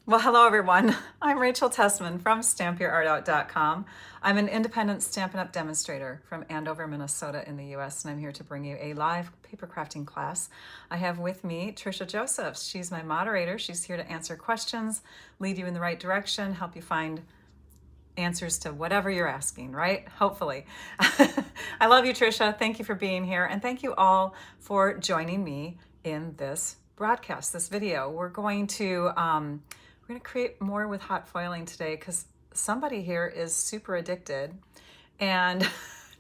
Well, hello everyone. I'm Rachel Tessman from StampYourArtOut.com. I'm an independent Stampin' Up! Demonstrator from Andover, Minnesota in the US, and I'm here to bring you a live paper crafting class. I have with me Trisha Josephs. She's my moderator. She's here to answer questions, lead you in the right direction, help you find answers to whatever you're asking, right? Hopefully. I love you, Trisha. Thank you for being here, and thank you all for joining me in this broadcast, this video. We're going to create more with hot foiling today because somebody here is super addicted and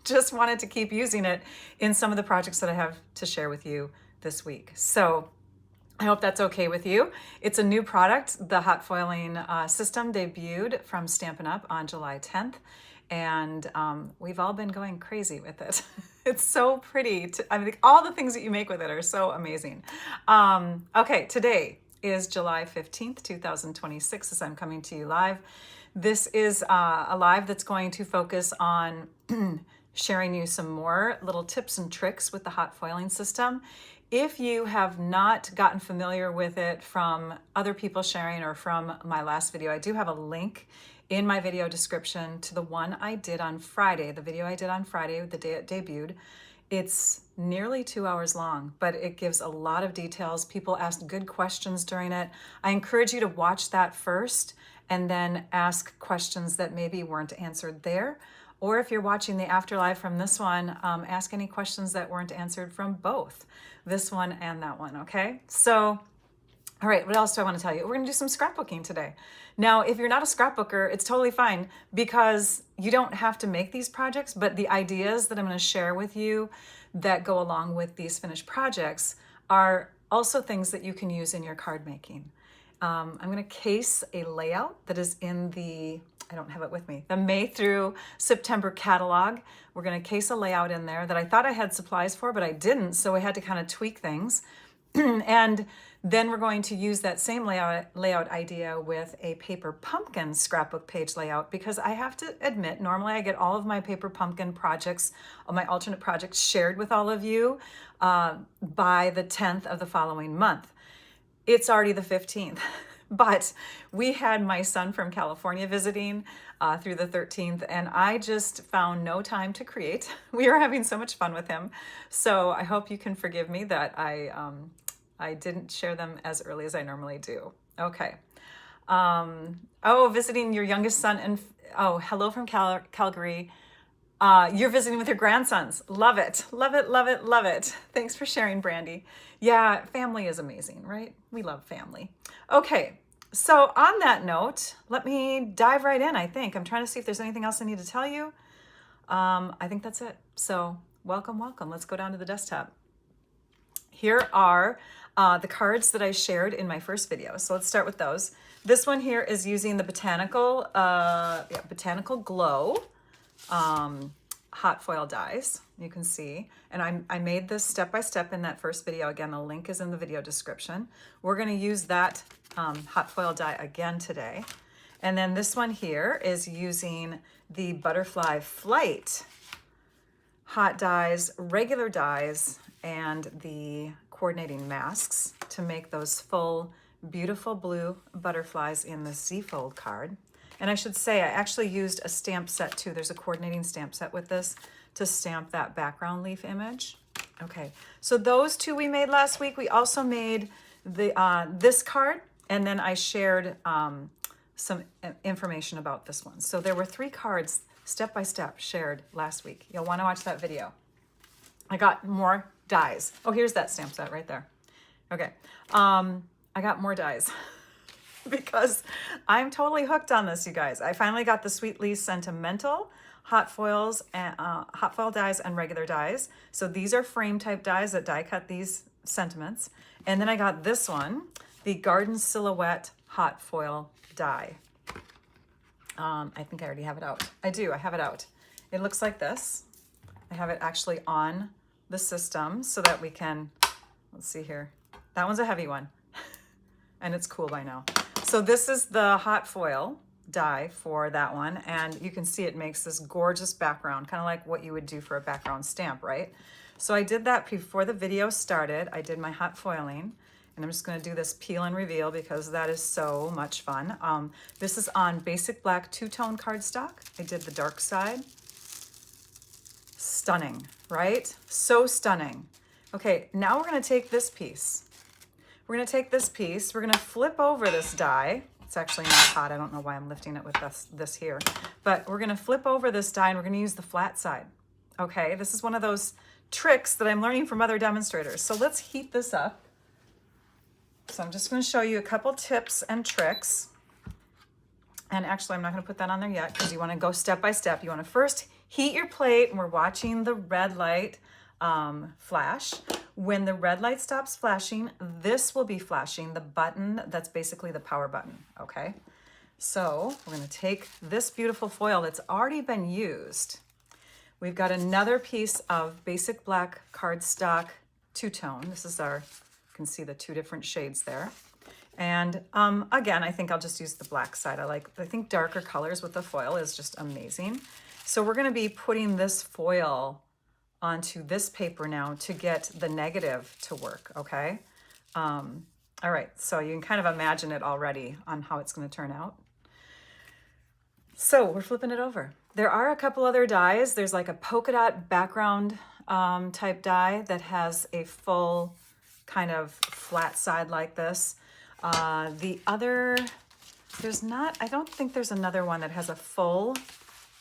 just wanted to keep using it in some of the projects that I have to share with you this week. So I hope that's okay with you. It's a new product. The hot foiling system debuted from Stampin' Up! On July 10th, and we've all been going crazy with it. It's so pretty. I mean, all the things that you make with it are so amazing. Okay, today is July 15th, 2026, as I'm coming to you live. This is a live that's going to focus on sharing you some more little tips and tricks with the hot foiling system. If you have not gotten familiar with it from other people sharing or from my last video, I do have a link in my video description to the one I did on Friday, the video I did on Friday, the day it debuted. It's nearly 2 hours long, but it gives a lot of details. People asked good questions during it. I encourage you to watch that first and then ask questions that maybe weren't answered there. Or if you're watching the afterlife from this one, ask any questions that weren't answered from both this one and that one, okay? So, all right, what else do I want to tell you? We're going to do some scrapbooking today. Now, if you're not a scrapbooker, it's totally fine because you don't have to make these projects, but the ideas that I'm going to share with you that go along with these finished projects are also things that you can use in your card making. I'm going to case a layout that is in the, I don't have it with me, the May through September catalog. We're going to case a layout in there that I thought I had supplies for, but I didn't, so I had to kind of tweak things. And then we're going to use that same layout idea with a paper pumpkin scrapbook page layout, because I have to admit, normally I get all of my paper pumpkin projects, all my alternate projects shared with all of you by the 10th of the following month. It's already the 15th, but we had my son from California visiting through the 13th, and I just found no time to create. We are having so much fun with him. So I hope you can forgive me that I didn't share them as early as I normally do. Okay. Oh, visiting your youngest son, and oh, hello from Calgary. You're visiting with your grandsons. Love it. Love it, love it, love it. Thanks for sharing, Brandy. Yeah, family is amazing, right? We love family. Okay, so on that note, let me dive right in, I think. I'm trying to see if there's anything else I need to tell you. I think that's it. So welcome, welcome. Let's go down to the desktop. Here are the cards that I shared in my first video. So let's start with those. This one here is using the Botanical Glow hot foil dies, you can see. And I made this step-by-step in that first video. Again, the link is in the video description. We're gonna use that hot foil die again today. And then this one here is using the Butterfly Flight hot dies, regular dies, and the coordinating masks to make those full, beautiful blue butterflies in the Z-fold card. And I should say, I actually used a stamp set too. There's a coordinating stamp set with this to stamp that background leaf image. Okay, so those two we made last week. We also made the this card, and then I shared some information about this one. So there were 3 cards step by step shared last week. You'll want to watch that video. I got more dies. Oh, here's that stamp set right there. Okay, I got more dies because I'm totally hooked on this, you guys. I finally got the Sweetly Sentimental hot foils and hot foil dies and regular dies. So these are frame type dies that die cut these sentiments. And then I got this one, the Garden Silhouette hot foil die. I think I already have it out. I do, I have it out. It looks like this. I have it actually on the system so that we can, let's see here. That one's a heavy one and it's cool by now. So this is the hot foil die for that one. And you can see it makes this gorgeous background, kind of like what you would do for a background stamp, right? So I did that before the video started. I did my hot foiling. And I'm just going to do this peel and reveal because that is so much fun. This is on basic black two-tone cardstock. I did the dark side. Stunning, right? So stunning. Okay, now we're going to take this piece. We're going to take this piece. We're going to flip over this die. It's actually not hot. I don't know why I'm lifting it with this here. But we're going to flip over this die and we're going to use the flat side. Okay, this is one of those tricks that I'm learning from other demonstrators. So let's heat this up. So I'm just going to show you a couple tips and tricks. And actually, I'm not going to put that on there yet because you want to go step by step. You want to first heat your plate, and we're watching the red light flash. When the red light stops flashing, this will be flashing, the button that's basically the power button, okay? So we're going to take this beautiful foil that's already been used. We've got another piece of basic black cardstock two-tone. This is our, you can see the two different shades there. And again, I think I'll just use the black side. I think darker colors with the foil is just amazing. So we're going to be putting this foil onto this paper now to get the negative to work, okay? All right, so you can kind of imagine it already on how it's going to turn out. So we're flipping it over. There are a couple other dies. There's like a polka dot background type die that has a full kind of flat side like this. The other, I don't think there's another one that has a full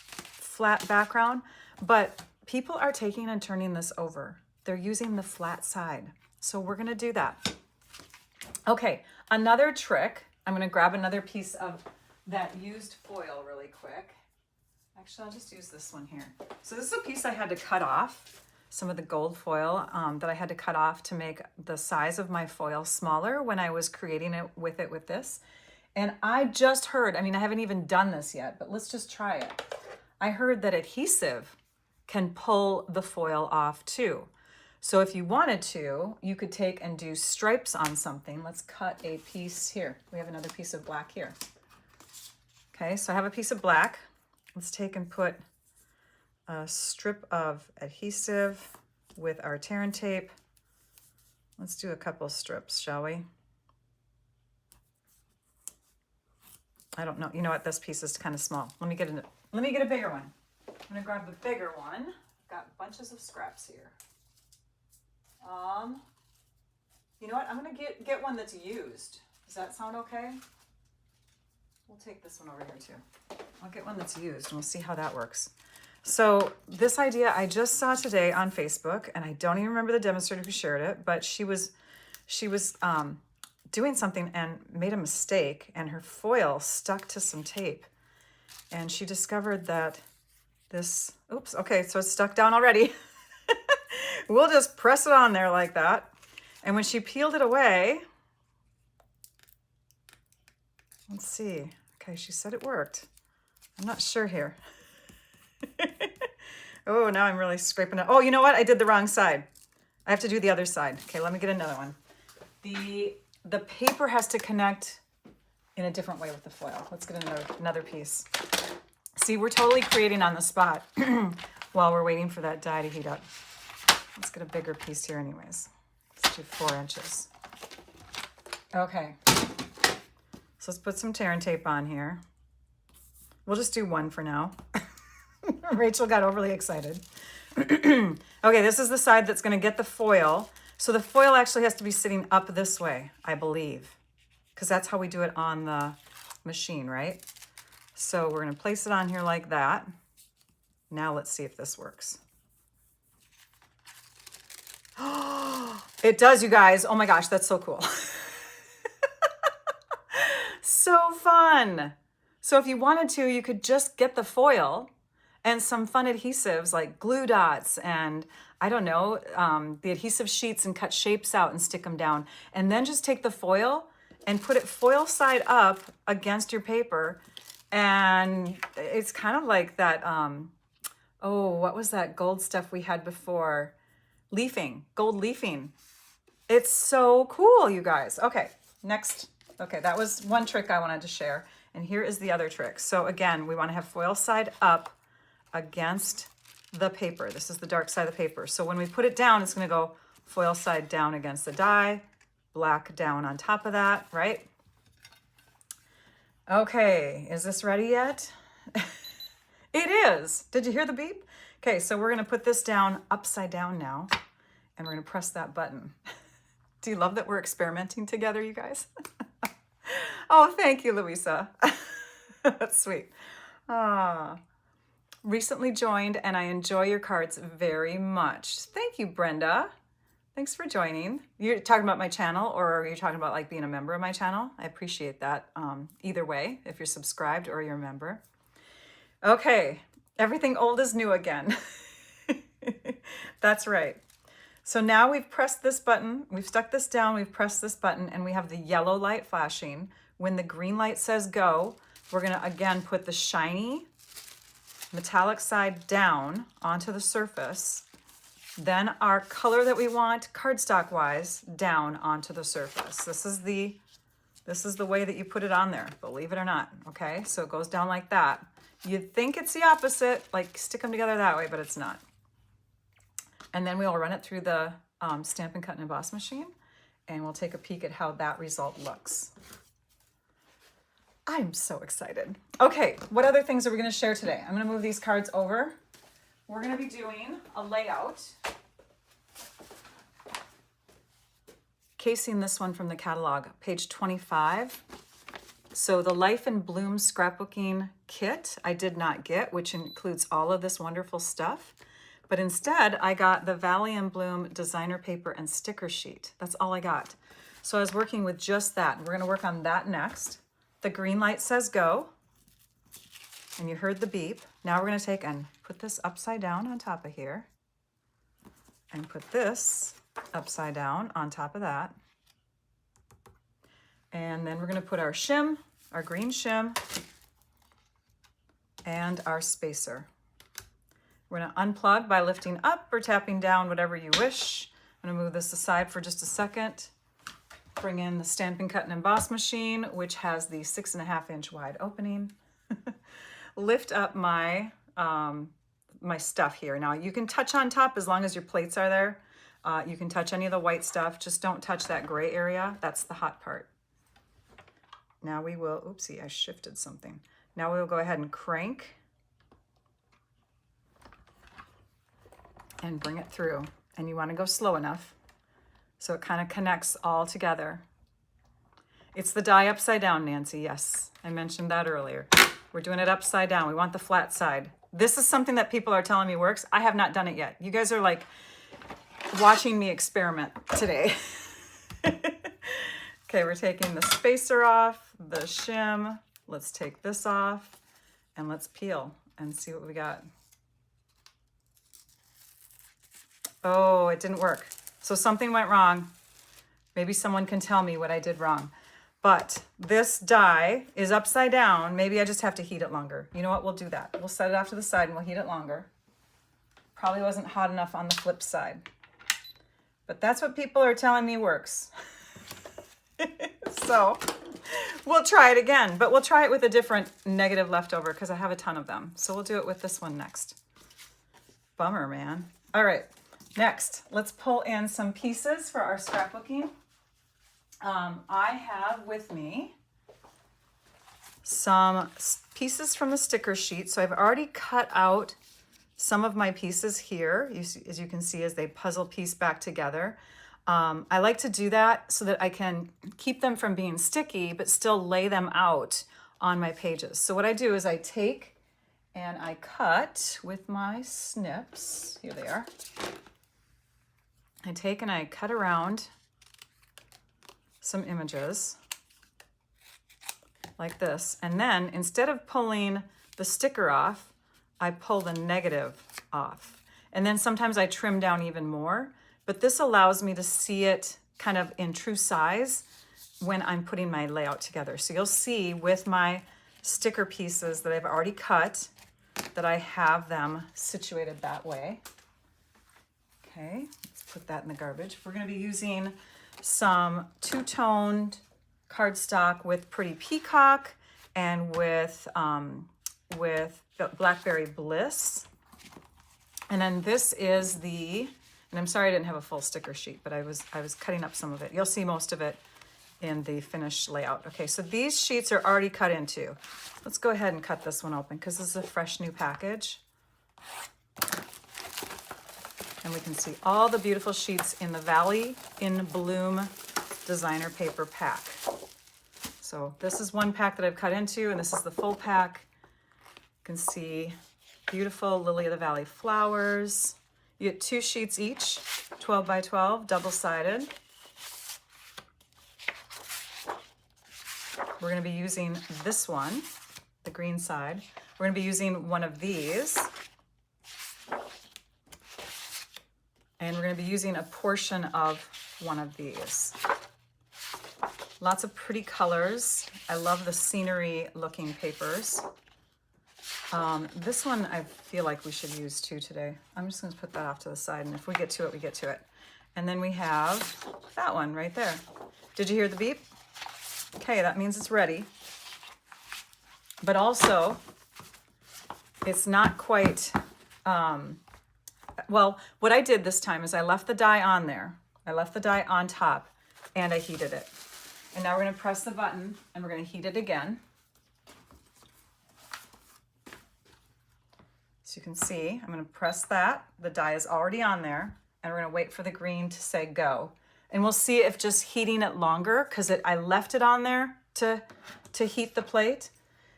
flat background, but people are taking and turning this over. They're using the flat side. So we're gonna do that. Okay, another trick, I'm gonna grab another piece of that used foil really quick. Actually, I'll just use this one here. So this is a piece I had to cut off, some of the gold foil that I had to cut off to make the size of my foil smaller when I was creating it with this. And I just heard, I mean, I haven't even done this yet, but let's just try it. I heard that adhesive can pull the foil off too. So if you wanted to, you could take and do stripes on something. Let's cut a piece here. We have another piece of black here. Okay, so I have a piece of black. Let's take and put a strip of adhesive with our tear and tape. Let's do a couple strips, shall we? I don't know. You know what? This piece is kind of small. Let me get a bigger one. I'm gonna grab the bigger one. I've got bunches of scraps here. You know what? I'm gonna get one that's used. Does that sound okay? We'll take this one over here too. I'll get one that's used and we'll see how that works. So this idea I just saw today on Facebook, and I don't even remember the demonstrator who shared it, but she was doing something and made a mistake, and her foil stuck to some tape, and she discovered that this, oops, okay, so it's stuck down already. We'll just press it on there like that. And when she peeled it away, let's see. Okay, she said it worked. I'm not sure here. Oh, now I'm really scraping it. Oh, you know what? I did the wrong side. I have to do the other side. Okay, let me get another one. The paper has to connect in a different way with the foil. Let's get another piece. See, we're totally creating on the spot while we're waiting for that die to heat up. Let's get a bigger piece here anyways. Let's do 4 inches. Okay. So let's put some tear and tape on here. We'll just do one for now. Rachel got overly excited. Okay, this is the side that's going to get the foil. So the foil actually has to be sitting up this way, I believe, because that's how we do it on the machine, right? So we're going to place it on here like that. Now let's see if this works. It does, you guys. Oh my gosh, that's so cool. So fun. So if you wanted to, you could just get the foil and some fun adhesives like glue dots and I don't know, the adhesive sheets, and cut shapes out and stick them down. And then just take the foil and put it foil side up against your paper. And it's kind of like that, oh, what was that gold stuff we had before? Leafing, gold leafing. It's so cool, you guys. Okay, next. Okay, that was one trick I wanted to share. And here is the other trick. So again, we want to have foil side up against the paper. This is the dark side of the paper. So when we put it down, it's going to go foil side down against the die, black down on top of that, right? Okay, is this ready yet? It is. Did you hear the beep? Okay, so we're gonna put this down upside down now, and we're gonna press that button. Do you love that we're experimenting together, you guys? Oh, thank you, Louisa. That's sweet. Recently joined, and I enjoy your cards very much. Thank you, Brenda. Thanks for joining. You're talking about my channel, or are you talking about like being a member of my channel? I appreciate that. Either way, if you're subscribed or you're a member. Okay, everything old is new again. That's right. So now we've pressed this button, we've stuck this down, we've pressed this button, and we have the yellow light flashing. When the green light says go, we're gonna again put the shiny metallic side down onto the surface. Then our color that we want cardstock wise down onto the surface. This is the way that you put it on there, believe it or not. Okay, so it goes down like that. You'd think it's the opposite, like stick them together that way, but it's not. And then we'll run it through the Stampin' Cut and Emboss machine, and we'll take a peek at how that result looks. I'm so excited. Okay, what other things are we gonna share today? I'm gonna move these cards over. We're gonna be doing a layout. Casing this one from the catalog, page 25. So the Life in Bloom scrapbooking kit I did not get, which includes all of this wonderful stuff. But instead, I got the Valley in Bloom designer paper and sticker sheet. That's all I got. So I was working with just that. We're gonna work on that next. The green light says go, and you heard the beep. Now we're gonna take and put this upside down on top of here, and put this upside down on top of that. And then we're gonna put our shim, our green shim, and our spacer. We're gonna unplug by lifting up or tapping down, whatever you wish. I'm gonna move this aside for just a second. Bring in the Stampin' Cut and Emboss machine, which has the 6.5 inch wide opening. Lift up my, my stuff here. Now you can touch on top as long as your plates are there. You can touch any of the white stuff, just don't touch that gray area. That's the hot part. Now we will, oopsie, I shifted something. Now we will go ahead and crank and bring it through. And you wanna go slow enough so it kind of connects all together. It's the die upside down, Nancy, yes. I mentioned that earlier. We're doing it upside down. We want the flat side. This is something that people are telling me works. I have not done it yet. You guys are like watching me experiment today. Okay, we're taking the spacer off, the shim. Let's take this off and let's peel and see what we got. Oh, it didn't work. So something went wrong. Maybe someone can tell me what I did wrong. But this die is upside down. Maybe I just have to heat it longer. You know what? We'll do that. We'll set it off to the side and we'll heat it longer. Probably wasn't hot enough on the flip side. But that's what people are telling me works. So we'll try it again, but we'll try it with a different negative leftover because I have a ton of them. So we'll do it with this one next. Bummer, man. All right, next, let's pull in some pieces for our scrapbooking. I have with me some pieces from the sticker sheet. So I've already cut out some of my pieces here, as you can see, as they puzzle piece back together. I like to do that so that I can keep them from being sticky, but still lay them out on my pages. So what I do is I take and I cut with my snips. Here they are. I take and I cut around some images like this. And then instead of pulling the sticker off, I pull the negative off. And then sometimes I trim down even more. But this allows me to see it kind of in true size when I'm putting my layout together. So you'll see with my sticker pieces that I've already cut that I have them situated that way. Okay, let's put that in the garbage. We're going to be using some two-toned cardstock with Pretty Peacock and with Blackberry Bliss. And then this is the And I'm sorry I didn't have a full sticker sheet, but I was cutting up some of it. You'll see most of it in the finished layout. Okay, so these sheets are already cut into. Let's go ahead and cut this one open because this is a fresh new package. And we can see all the beautiful sheets in the Valley in Bloom designer paper pack. So this is one pack that I've cut into, and this is the full pack. You can see beautiful Lily of the Valley flowers. You get 2 sheets each, 12 by 12, double-sided. We're going to be using this one, the green side. We're going to be using one of these. And we're going to be using a portion of one of these. Lots of pretty colors. I love the scenery looking papers. This one I feel like we should use too today. I'm just going to put that off to the side, and if we get to it, we get to it. And then we have that one right there. Did you hear the beep? Okay, that means it's ready. But also, it's not quite, well, what I did this time is I left the die on there. I left the die on top, and I heated it. And now we're going to press the button, and we're going to heat it again. So you can see, I'm going to press that. The die is already on there, and we're going to wait for the green to say go. And we'll see if just heating it longer, because I left it on there to heat the plate.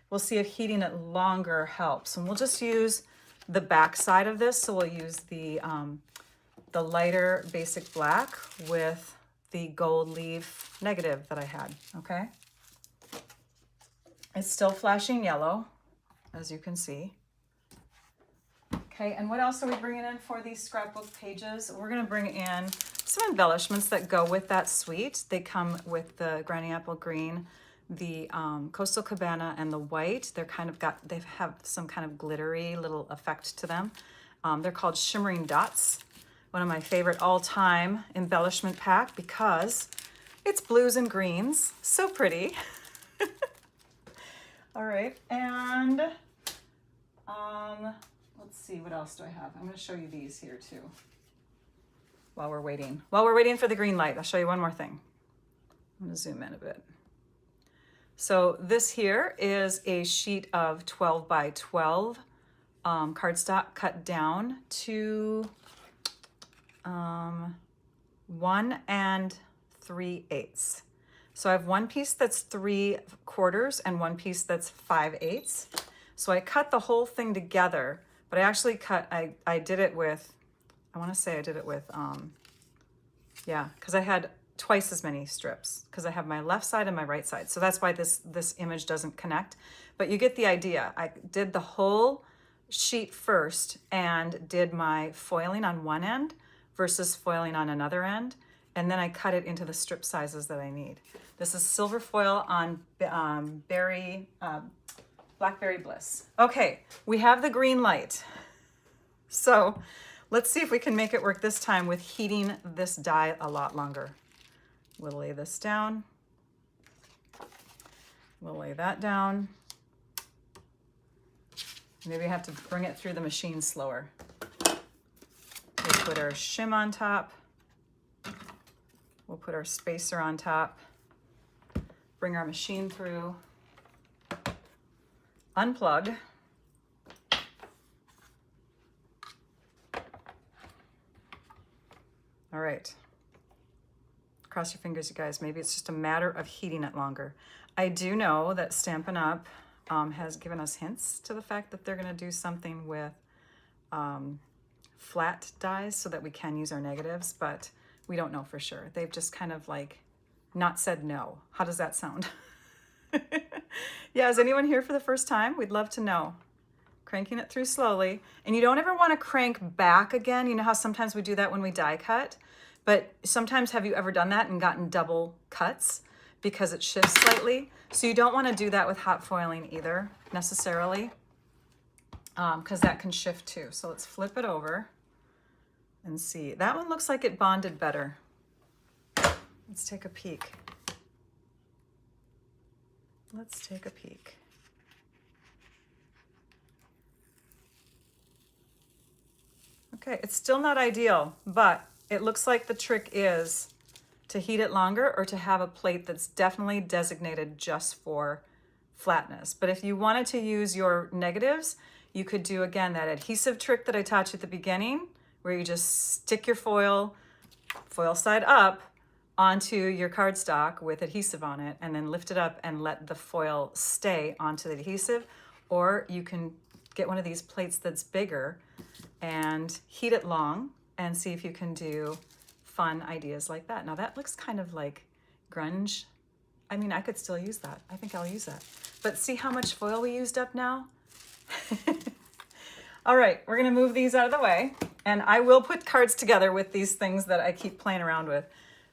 We'll see if heating it longer helps. And we'll just use the back side of this. So we'll use the lighter basic black with the gold leaf negative that I had, okay? It's still flashing yellow, as you can see. Okay, and what else are we bringing in for these scrapbook pages? We're gonna bring in some embellishments that go with that suite. They come with the Granny Apple Green, the Coastal Cabana, and the white. They have some kind of glittery little effect to them. They're called Shimmering Dots. One of my favorite all-time embellishment pack because it's blues and greens. So pretty. All right, and let's see, what else do I have? I'm gonna show you these here too. While we're waiting for the green light, I'll show you one more thing. I'm gonna zoom in a bit. So this here is a sheet of 12 by 12 cardstock cut down to 1 3/8. So I have one piece that's 3/4 and one piece that's 5/8. So I cut the whole thing together, but I actually I did it with, I want to say I did it with, yeah, because I had twice as many strips because I have my left side and my right side. So that's why this image doesn't connect, but you get the idea. I did the whole sheet first and did my foiling on one end versus foiling on another end. And then I cut it into the strip sizes that I need. This is silver foil on Blackberry Bliss. Okay, we have the green light. So let's see if we can make it work this time with heating this die a lot longer. We'll lay this down. We'll lay that down. Maybe I have to bring it through the machine slower. We'll put our shim on top. We'll put our spacer on top. Bring our machine through. Unplug. All right. Cross your fingers, you guys. Maybe it's just a matter of heating it longer. I do know that Stampin' Up! Has given us hints to the fact that they're going to do something with flat dies so that we can use our negatives, but we don't know for sure. They've just kind of like not said no. How does that sound? Yeah, is anyone here for the first time? We'd love to know. Cranking it through slowly. And you don't ever want to crank back again. You know how sometimes we do that when we die cut? But sometimes have you ever done that and gotten double cuts because it shifts slightly? So you don't want to do that with hot foiling either, necessarily, because that can shift too. So let's flip it over and see. That one looks like it bonded better. Let's take a peek. Let's take a peek. Okay, it's still not ideal, but it looks like the trick is to heat it longer or to have a plate that's definitely designated just for flatness. But if you wanted to use your negatives, you could do, again, that adhesive trick that I taught you at the beginning, where you just stick your foil side up, onto your cardstock with adhesive on it, and then lift it up and let the foil stay onto the adhesive. Or you can get one of these plates that's bigger and heat it long and see if you can do fun ideas like that. Now that looks kind of like grunge. I mean, I could still use that. I think I'll use that. But see how much foil we used up now? All right, we're gonna move these out of the way, and I will put cards together with these things that I keep playing around with.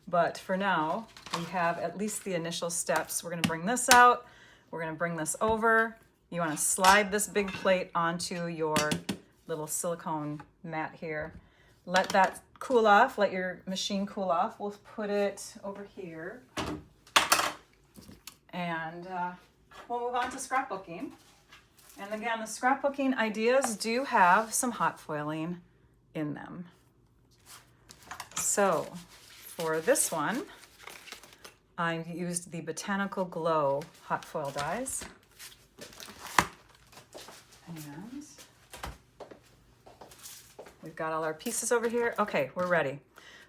But for now, we have at least the initial steps. We're gonna bring this out. We're gonna bring this over. You wanna slide this big plate onto your little silicone mat here. Let that cool off, let your machine cool off. We'll put it over here. And we'll move on to scrapbooking. And again, the scrapbooking ideas do have some hot foiling in them. So for this one, I used the Botanical Glow hot foil dies. And we've got all our pieces over here. Okay, we're ready.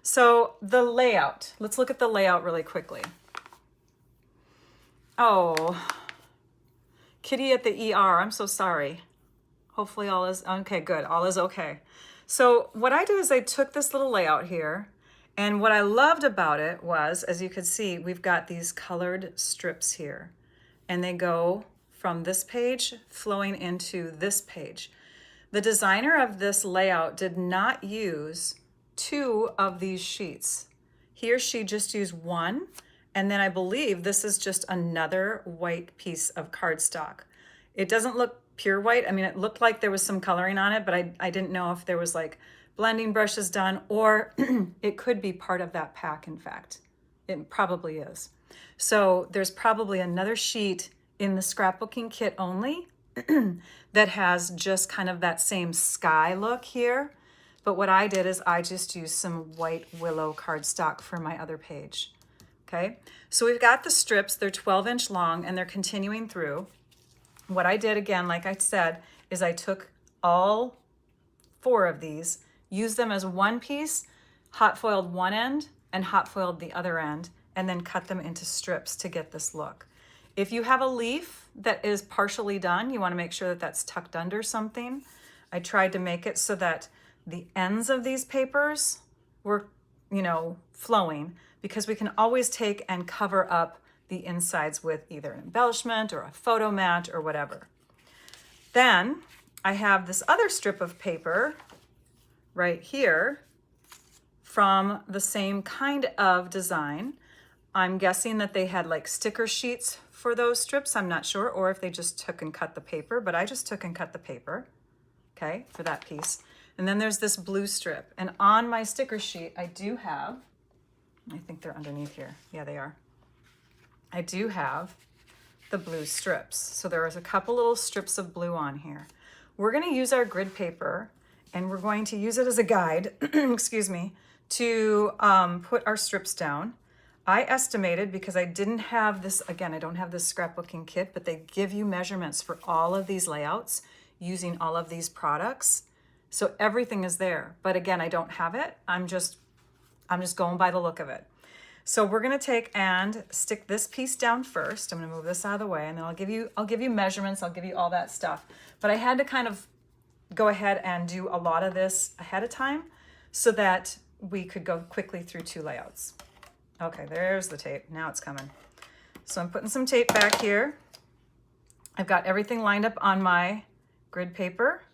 So the layout, let's look at the layout really quickly. Oh, Kitty at the ER, I'm so sorry. Hopefully all is, okay, good, all is okay. So what I did is I took this little layout here, and what I loved about it was, as you can see, we've got these colored strips here, and they go from this page flowing into this page. The designer of this layout did not use 2 of these sheets. He or she just used 1. And then I believe this is just another white piece of cardstock. It doesn't look pure white. I mean, it looked like there was some coloring on it, but I didn't know if there was like blending brushes done, or it could be part of that pack, in fact. It probably is. So there's probably another sheet in the scrapbooking kit only that has just kind of that same sky look here. But what I did is I just used some white willow cardstock for my other page. Okay, so we've got the strips, they're 12-inch long and they're continuing through. What I did, again, like I said, is I took all 4 of these, used them as one piece, hot foiled one end and hot foiled the other end, and then cut them into strips to get this look. If you have a leaf that is partially done, you want to make sure that that's tucked under something. I tried to make it so that the ends of these papers were, flowing, because we can always take and cover up the insides with either an embellishment or a photo mat or whatever. Then I have this other strip of paper right here from the same kind of design. I'm guessing that they had like sticker sheets for those strips. I'm not sure, or if they just took and cut the paper, but I just took and cut the paper, okay, for that piece. And then there's this blue strip. And on my sticker sheet, I do have, I think they're underneath here. Yeah, they are. I do have the blue strips. So there's a couple little strips of blue on here. We're going to use our grid paper, and we're going to use it as a guide, excuse me, to put our strips down. I estimated, because I didn't have this, again, I don't have this scrapbooking kit, but they give you measurements for all of these layouts using all of these products. So everything is there. But again, I don't have it. I'm just going by the look of it. So we're gonna take and stick this piece down first. I'm gonna move this out of the way, and then I'll give you measurements, I'll give you all that stuff. But I had to kind of go ahead and do a lot of this ahead of time so that we could go quickly through 2 layouts. Okay, there's the tape. Now it's coming. So I'm putting some tape back here. I've got everything lined up on my grid paper.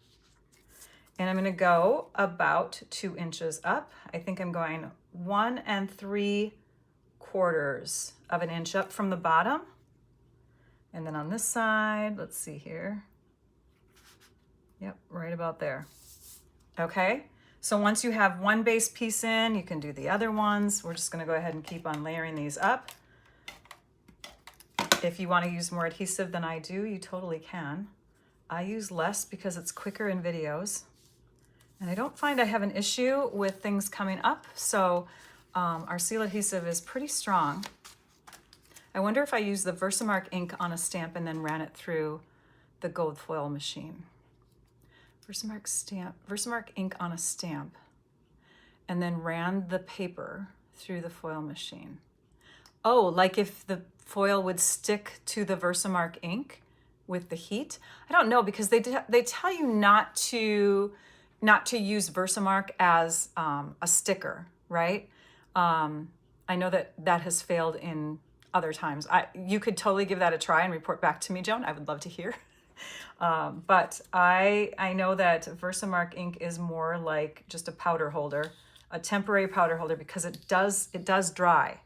And I'm gonna go about 2 inches up. I think I'm going 1 3/4 of an inch up from the bottom. And then on this side, let's see here. Yep, right about there. Okay, so once you have one base piece in, you can do the other ones. We're just gonna go ahead and keep on layering these up. If you wanna use more adhesive than I do, you totally can. I use less because it's quicker in videos. And I don't find I have an issue with things coming up, so our seal adhesive is pretty strong. I wonder if I used the Versamark ink on a stamp and then ran it through the gold foil machine. Versamark ink on a stamp and then ran the paper through the foil machine. Oh, like if the foil would stick to the Versamark ink with the heat? I don't know, because they tell you not to use Versamark as a sticker, right? I know that has failed in other times. You could totally give that a try and report back to me, Joan. I would love to hear. But I know that Versamark ink is more like just a powder holder, a temporary powder holder, because it does dry.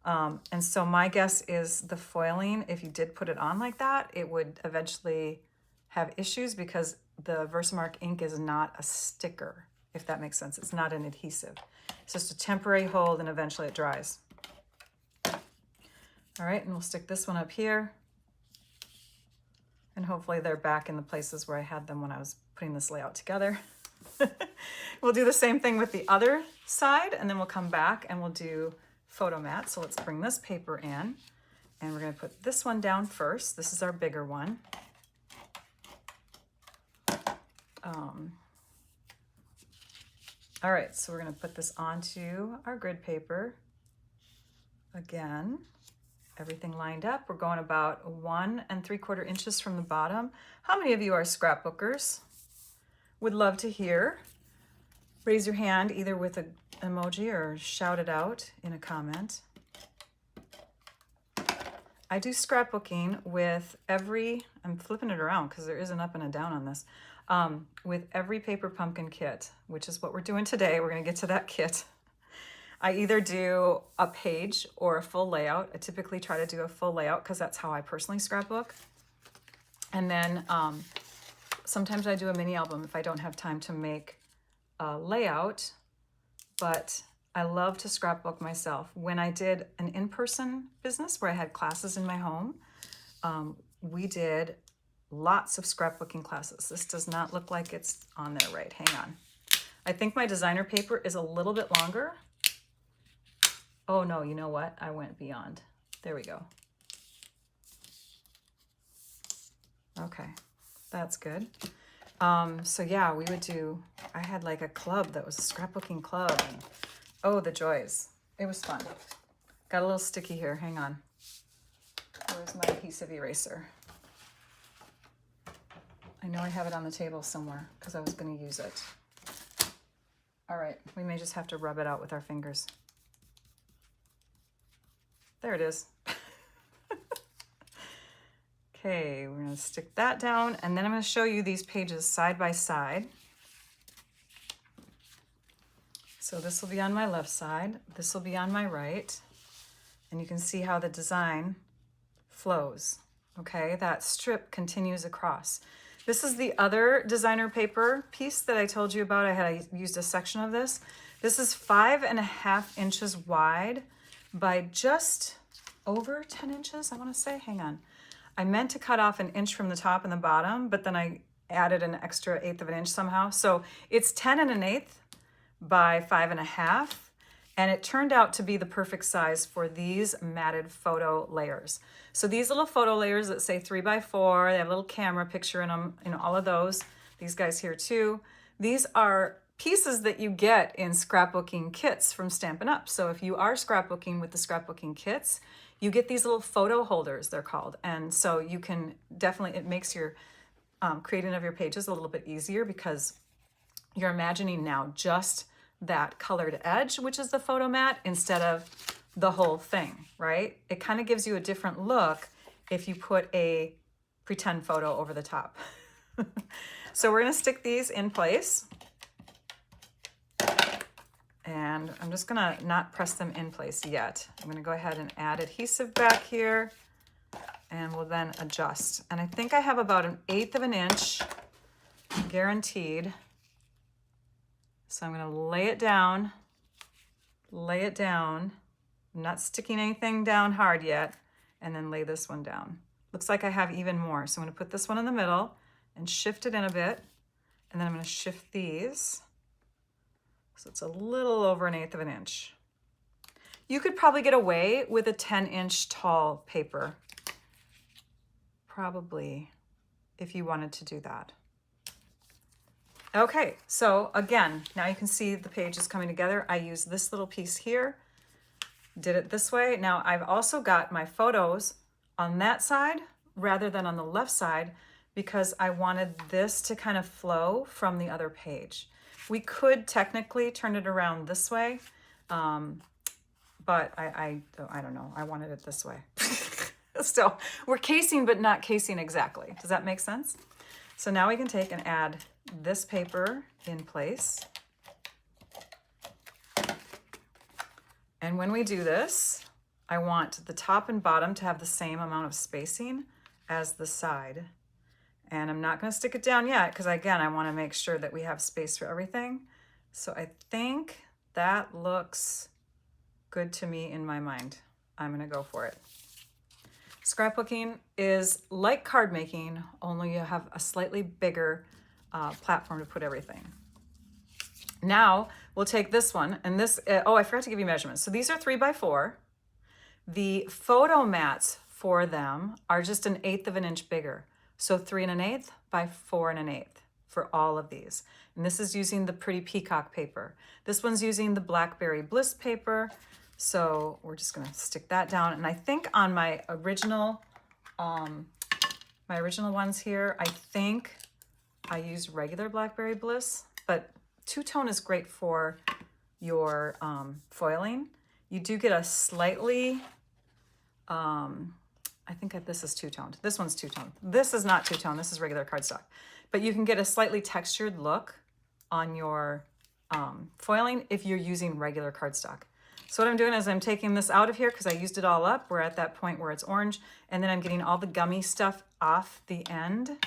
And so my guess is the foiling, if you did put it on like that, it would eventually have issues, because the Versamark ink is not a sticker, if that makes sense. It's not an adhesive. It's just a temporary hold, and eventually it dries. All right, and we'll stick this one up here. And hopefully they're back in the places where I had them when I was putting this layout together. We'll do the same thing with the other side, and then we'll come back and we'll do photo mat. So let's bring this paper in, and we're going to put this one down first. This is our bigger one. All right, so we're going to put this onto our grid paper. Again, everything lined up. We're going about 1 3/4 inches from the bottom. How many of you are scrapbookers? Would love to hear. Raise your hand either with an emoji or shout it out in a comment. I do scrapbooking with every, I'm flipping it around because there is an up and a down on this, with every paper pumpkin kit, which is what we're doing today. We're going to get to that kit. I either do a page or a full layout. I typically try to do a full layout because that's how I personally scrapbook. And then sometimes I do a mini album if I don't have time to make a layout, but I love to scrapbook myself. When I did an in-person business where I had classes in my home, we did lots of scrapbooking classes. This does not look like it's on there right. Hang on. I think my designer paper is a little bit longer. Oh no, you know what? I went beyond. There we go. Okay, that's good. So yeah, we would do, I had like a club that was a scrapbooking club. And, oh, the joys. It was fun. Got a little sticky here. Hang on. Where's my adhesive eraser? I know I have it on the table somewhere because I was going to use it. All right, we may just have to rub it out with our fingers. There it is. Okay, we're going to stick that down, and then I'm going to show you these pages side by side. So this will be on my left side, this will be on my right, and you can see how the design flows. Okay, that strip continues across. This is the other designer paper piece that I told you about. I used a section of this. This is 5.5 inches wide by just over 10 inches, I want to say. Hang on. I meant to cut off an inch from the top and the bottom, but then I added an extra 1/8 of an inch somehow. So it's 10 1/8 by 5.5, and it turned out to be the perfect size for these matted photo layers. So these little photo layers that say 3x4, they have a little camera picture in them, all of those. These guys here too. These are pieces that you get in scrapbooking kits from Stampin' Up. So if you are scrapbooking with the scrapbooking kits, you get these little photo holders, they're called. And so you can definitely, it makes your creating of your pages a little bit easier because you're imagining now just that colored edge, which is the photo mat, instead of the whole thing, right? It kind of gives you a different look if you put a pretend photo over the top. So we're gonna stick these in place. And I'm just gonna not press them in place yet. I'm gonna go ahead and add adhesive back here, and we'll then adjust. And I think I have about 1/8 of an inch guaranteed. So I'm gonna lay it down. I'm not sticking anything down hard yet, and then lay this one down. Looks like I have even more. So I'm gonna put this one in the middle and shift it in a bit, And then I'm going to shift these. So it's a little over 1/8 of an inch. You could probably get away with a 10-inch tall paper. Probably, if you wanted to do that. Okay, so again, now you can see the page is coming together. I used this little piece here, did it this way. Now I've also got my photos on that side rather than on the left side because I wanted this to kind of flow from the other page. We could technically turn it around this way, but I don't know. I wanted it this way. So we're casing, but not casing exactly. Does that make sense? So now we can take and add this paper in place. And when we do this, I want the top and bottom to have the same amount of spacing as the side. And I'm not going to stick it down yet because, again, I want to make sure that we have space for everything. So I think that looks good to me in my mind. I'm going to go for it. Scrapbooking is like card making, only you have a slightly bigger platform to put everything. Now we'll take this one and this, oh, I forgot to give you measurements. So these are 3x4. The photo mats for them are just 1/8 of an inch bigger. So 3 1/8 by 4 1/8 for all of these. And this is using the Pretty Peacock paper. This one's using the Blackberry Bliss paper. So we're just gonna stick that down. And I think on my original ones here, I think I used regular Blackberry Bliss, but two-tone is great for your foiling. You do get a slightly, I think this is two-toned. This one's two-toned. This is not two-tone, this is regular cardstock. But you can get a slightly textured look on your foiling if you're using regular cardstock. So what I'm doing is I'm taking this out of here because I used it all up. We're at that point where it's orange. And then I'm getting all the gummy stuff off the end.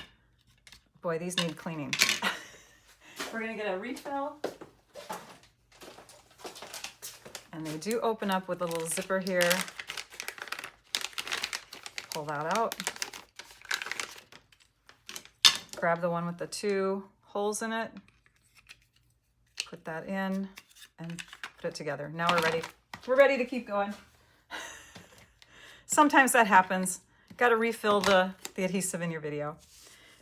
Boy, these need cleaning. We're gonna get a refill. And they do open up with a little zipper here. Pull that out. Grab the one with the 2 holes in it. Put that in and put it together. Now we're ready. We're ready to keep going. Sometimes that happens. Got to refill the adhesive in your video.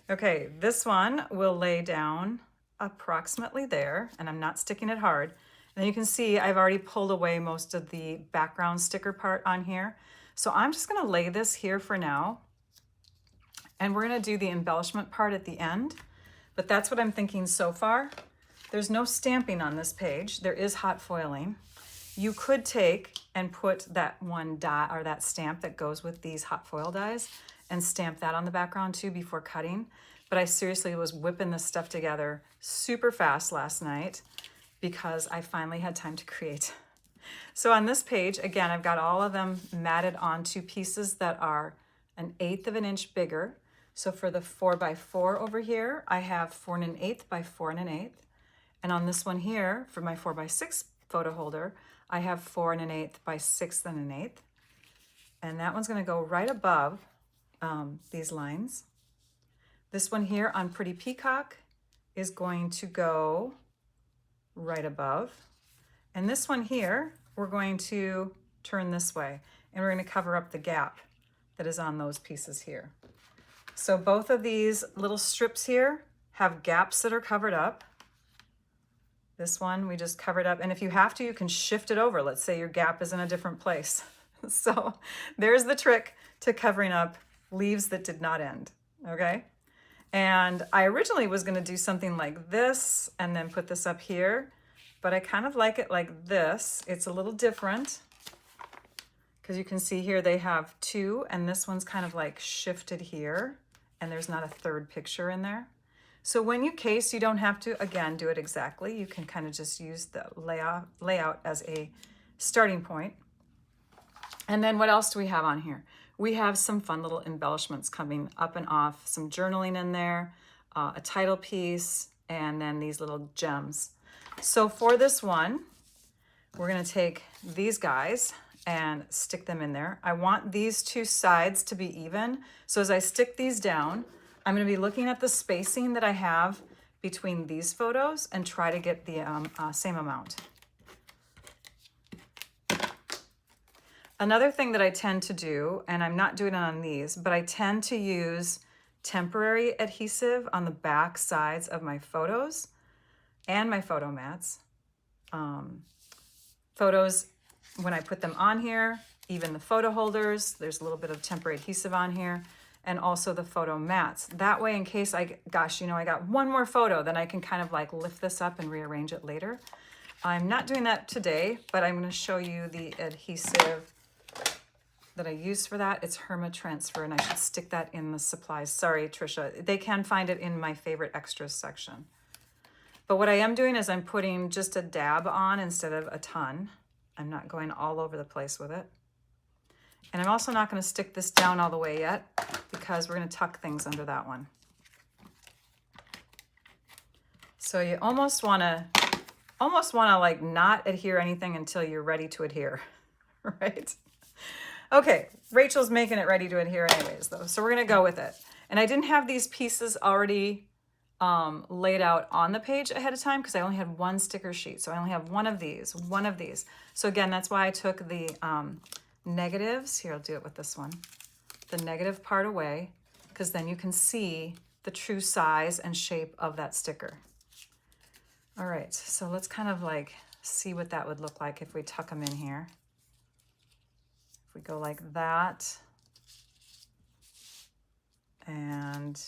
Okay, this one will lay down approximately there, and I'm not sticking it hard. And then you can see I've already pulled away most of the background sticker part on here. So I'm just gonna lay this here for now. And we're gonna do the embellishment part at the end, but that's what I'm thinking so far. There's no stamping on this page. There is hot foiling. You could take and put that one die or that stamp that goes with these hot foil dies and stamp that on the background too before cutting. But I seriously was whipping this stuff together super fast last night because I finally had time to create. So on this page, again, I've got all of them matted onto pieces that are 1/8 of an inch bigger. So for the 4x4 over here, I have 4 1/8 by 4 1/8. And on this one here, for my 4x6 photo holder, I have 4 1/8 by 6 1/8. And that one's gonna go right above these lines. This one here on Pretty Peacock is going to go right above. And this one here, we're going to turn this way and we're gonna cover up the gap that is on those pieces here. So both of these little strips here have gaps that are covered up. This one we just covered up, and if you have to, you can shift it over. Let's say your gap is in a different place. So there's the trick to covering up leaves that did not end, okay? And I originally was gonna do something like this and then put this up here, but I kind of like it like this. It's a little different because you can see here they have 2 and this one's kind of like shifted here and there's not a third picture in there. So when you case, you don't have to, again, do it exactly. You can kind of just use the layout as a starting point. And then what else do we have on here? We have some fun little embellishments coming up and off, some journaling in there, a title piece, and then these little gems. So for this one, we're gonna take these guys and stick them in there. I want these 2 sides to be even. So as I stick these down, I'm gonna be looking at the spacing that I have between these photos and try to get the same amount. Another thing that I tend to do, and I'm not doing it on these, but I tend to use temporary adhesive on the back sides of my photos and my photo mats. Photos, when I put them on here, even the photo holders, there's a little bit of temporary adhesive on here, and also the photo mats. That way, in case I got one more photo, then I can kind of like lift this up and rearrange it later. I'm not doing that today, but I'm going to show you the adhesive that I use for that. It's Herma Transfer, and I should stick that in the supplies. Sorry, Trisha. They can find it in my favorite extras section. But what I am doing is I'm putting just a dab on instead of a ton. I'm not going all over the place with it. And I'm also not going to stick this down all the way yet because we're going to tuck things under that one. So you almost want to like not adhere anything until you're ready to adhere, right? Okay, Rachel's making it ready to adhere anyways though, so we're gonna go with it. And I didn't have these pieces already laid out on the page ahead of time because I only had one sticker sheet, so I only have one of these. So again, that's why I took the negatives. Here, I'll do it with this one. The negative part away, because then you can see the true size and shape of that sticker. All right, so let's kind of like see what that would look like if we tuck them in here. If we go like that, and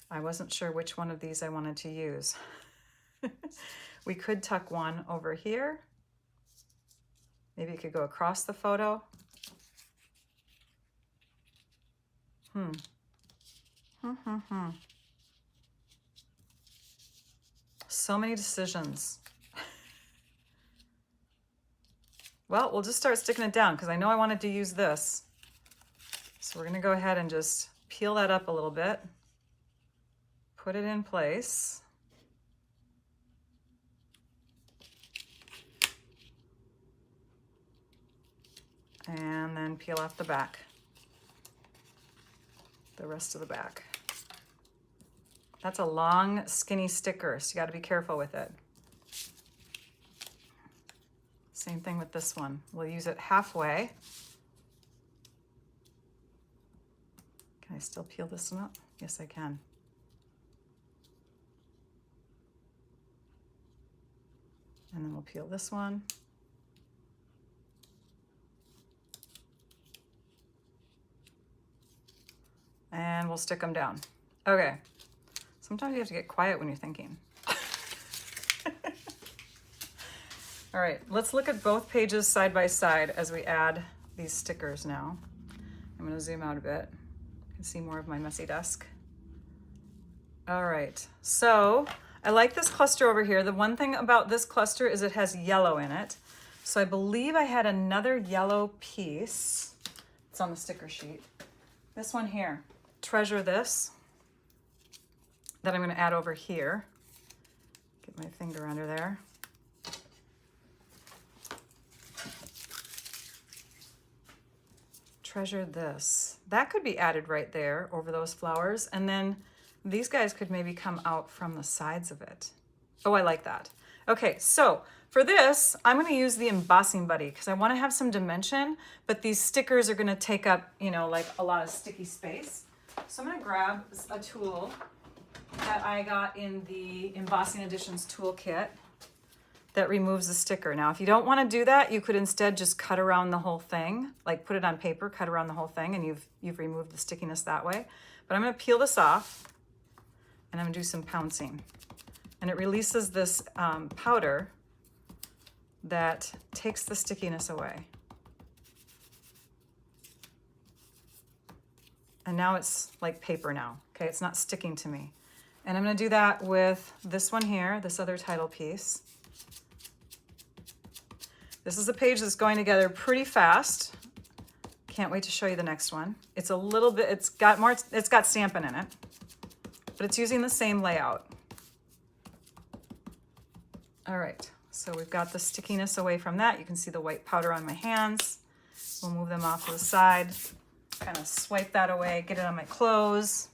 I wasn't sure which one of these I wanted to use. We could tuck one over here. Maybe it could go across the photo. So many decisions. Well, we'll just start sticking it down because I know I wanted to use this. So we're going to go ahead and just peel that up a little bit. Put it in place. And then peel off the back. The rest of the back. That's a long, skinny sticker, so you got to be careful with it. Same thing with this one. We'll use it halfway. Can I still peel this one up? Yes, I can. And then we'll peel this one. And we'll stick them down. Okay. Sometimes you have to get quiet when you're thinking. All right, let's look at both pages side by side as we add these stickers now. I'm going to zoom out a bit. You can see more of my messy desk. All right, so I like this cluster over here. The one thing about this cluster is it has yellow in it. So I believe I had another yellow piece. It's on the sticker sheet. This one here. Treasure this. That I'm going to add over here. Get my finger under there. Treasure this. That could be added right there over those flowers. And then these guys could maybe come out from the sides of it. Oh, I like that. Okay, so for this, I'm going to use the Embossing Buddy because I want to have some dimension, but these stickers are going to take up, you know, like a lot of sticky space. So I'm going to grab a tool that I got in the Embossing Editions toolkit that removes the sticker. Now, if you don't want to do that, you could instead just cut around the whole thing, like put it on paper, cut around the whole thing, and you've removed the stickiness that way. But I'm going to peel this off, and I'm going to do some pouncing. And it releases this powder that takes the stickiness away. And now it's like paper now, okay? It's not sticking to me. And I'm going to do that with this one here, this other title piece. This is a page that's going together pretty fast. Can't wait to show you the next one. It's a little bit, it's got stamping in it, but it's using the same layout. All right, so we've got the stickiness away from that. You can see the white powder on my hands. We'll move them off to the side, kind of swipe that away, get it on my clothes.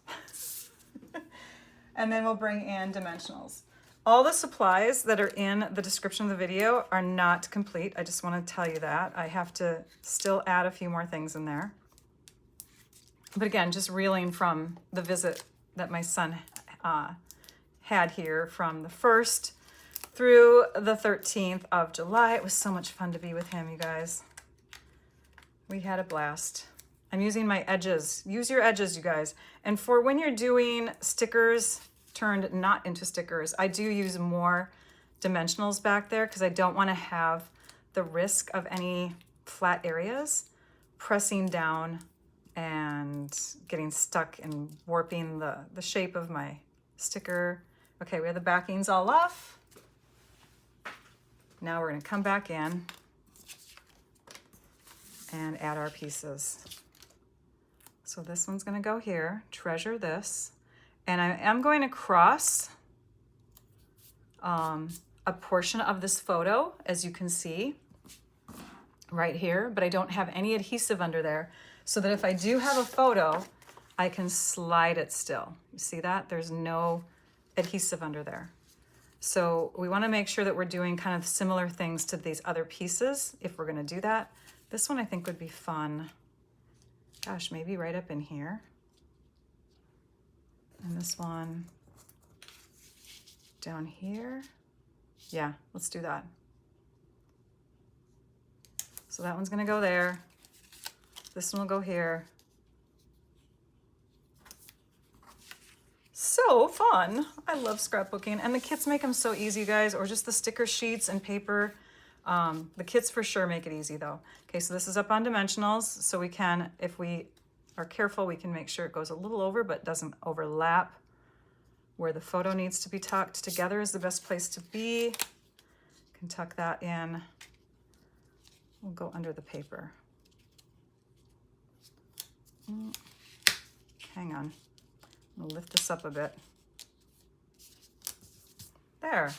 And then we'll bring in dimensionals. All the supplies that are in the description of the video are not complete. I just want to tell you that. I have to still add a few more things in there. But again, just reeling from the visit that my son had here from the 1st through the 13th of July. It was so much fun to be with him, you guys. We had a blast. I'm using my edges. Use your edges, you guys. And for when you're doing stickers turned not into stickers, I do use more dimensionals back there because I don't want to have the risk of any flat areas pressing down and getting stuck and warping the shape of my sticker. Okay, we have the backings all off. Now we're going to come back in and add our pieces. So this one's going to go here. Treasure this. And I am going to cross a portion of this photo, as you can see right here, but I don't have any adhesive under there, so that if I do have a photo, I can slide it still. You see that? There's no adhesive under there. So we want to make sure that we're doing kind of similar things to these other pieces if we're going to do that. This one I think would be fun. Gosh, maybe right up in here. And this one down here. Yeah, let's do that. So that one's going to go there. This one will go here. So fun. I love scrapbooking, and the kits make them so easy, guys, or just the sticker sheets and paper. The kits for sure make it easy though. Okay, so this is up on dimensionals, so we can, if we are careful, we can make sure it goes a little over but doesn't overlap. Where the photo needs to be tucked together is the best place to be. Can tuck that in. We'll go under the paper. Hang on. I'm gonna lift this up a bit. There.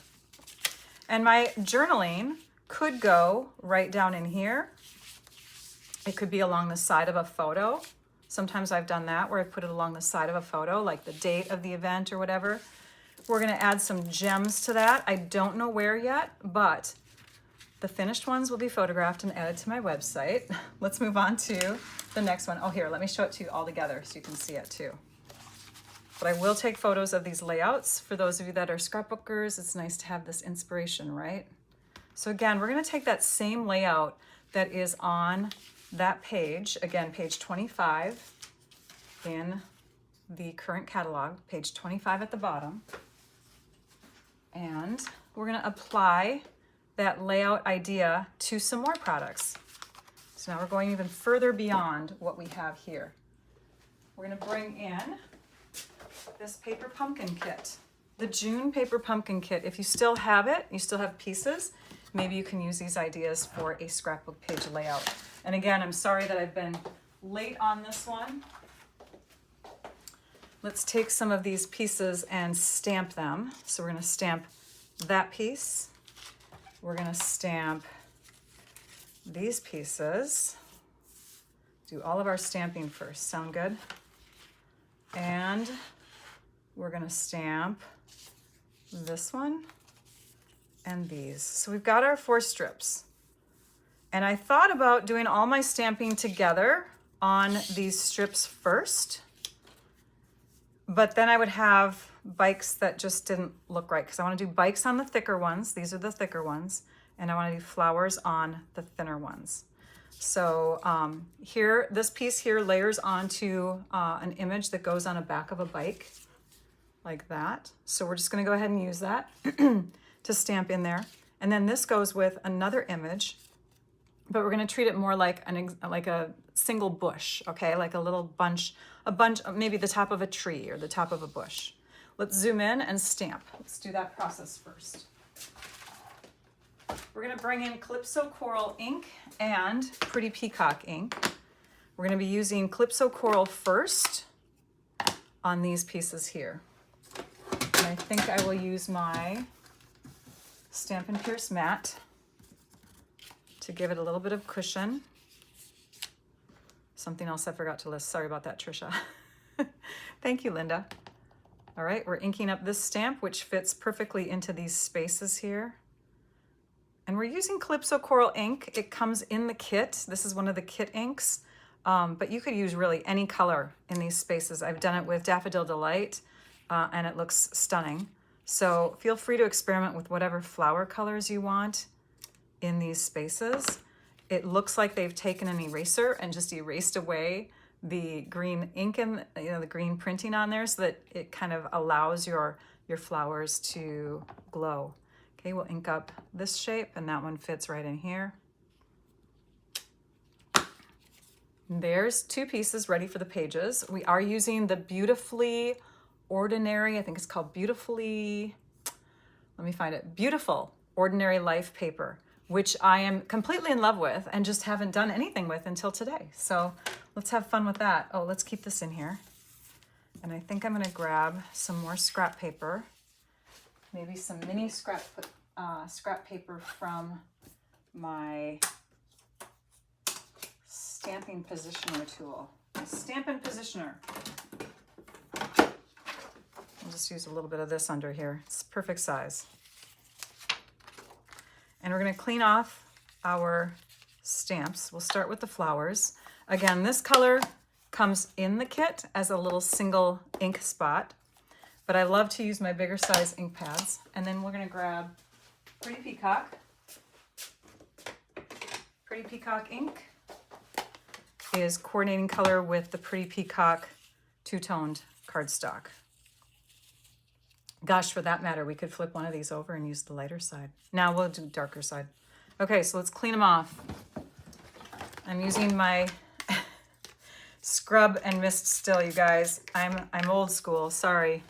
And my journaling could go right down in here. It could be along the side of a photo. Sometimes I've done that where I put it along the side of a photo, like the date of the event or whatever. We're gonna add some gems to that. I don't know where yet, but the finished ones will be photographed and added to my website. Let's move on to the next one. Oh, here, let me show it to you all together so you can see it too. But I will take photos of these layouts. For those of you that are scrapbookers, it's nice to have this inspiration, right? So again, we're gonna take that same layout that is on that page, again, page 25 in the current catalog, page 25 at the bottom. And we're gonna apply that layout idea to some more products. So now we're going even further beyond what we have here. We're gonna bring in this paper pumpkin kit, the June paper pumpkin kit. If you still have it, you still have pieces, maybe you can use these ideas for a scrapbook page layout. And again, I'm sorry that I've been late on this one. Let's take some of these pieces and stamp them. So we're gonna stamp that piece. We're gonna stamp these pieces. Do all of our stamping first, sound good? And we're gonna stamp this one and these. So we've got our 4 strips. And I thought about doing all my stamping together on these strips first, but then I would have bikes that just didn't look right, because I want to do bikes on the thicker ones. These are the thicker ones, and I want to do flowers on the thinner ones. So here, this piece here layers onto an image that goes on the back of a bike, like that. So we're just going to go ahead and use that to stamp in there. And then this goes with another image, but we're going to treat it more like a single bush, okay? Like a little bunch, maybe the top of a tree or the top of a bush. Let's zoom in and stamp. Let's do that process first. We're going to bring in Calypso Coral ink and Pretty Peacock ink. We're going to be using Calypso Coral first on these pieces here. And I think I will use my Stampin' Pierce mat to give it a little bit of cushion. Something else I forgot to list. Sorry about that, Trisha. Thank you, Linda. All right, we're inking up this stamp, which fits perfectly into these spaces here. And we're using Calypso Coral ink. It comes in the kit. This is one of the kit inks, but you could use really any color in these spaces. I've done it with Daffodil Delight, and it looks stunning. So feel free to experiment with whatever flower colors you want in these spaces. It looks like they've taken an eraser and just erased away the green ink and the green printing on there so that it kind of allows your flowers to glow. Okay, we'll ink up this shape, and that one fits right in here. There's two pieces ready for the pages. We are using the Beautifully Ordinary, I think it's called Beautifully, let me find it, Beautiful Ordinary Life paper, which I am completely in love with and just haven't done anything with until today. So let's have fun with that. Oh, let's keep this in here. And I think I'm gonna grab some more scrap paper, maybe some mini scrap paper from my stamping positioner tool. My Stampin' Positioner. I'll just use a little bit of this under here. It's perfect size. And we're going to clean off our stamps. We'll start with the flowers. Again, this color comes in the kit as a little single ink spot, but I love to use my bigger size ink pads. And then we're going to grab Pretty Peacock. Pretty Peacock ink is coordinating color with the Pretty Peacock two-toned cardstock. Gosh, for that matter, we could flip one of these over and use the lighter side. Now we'll do darker side. Okay, so let's clean them off. I'm using my scrub and mist still, you guys. I'm old school, sorry.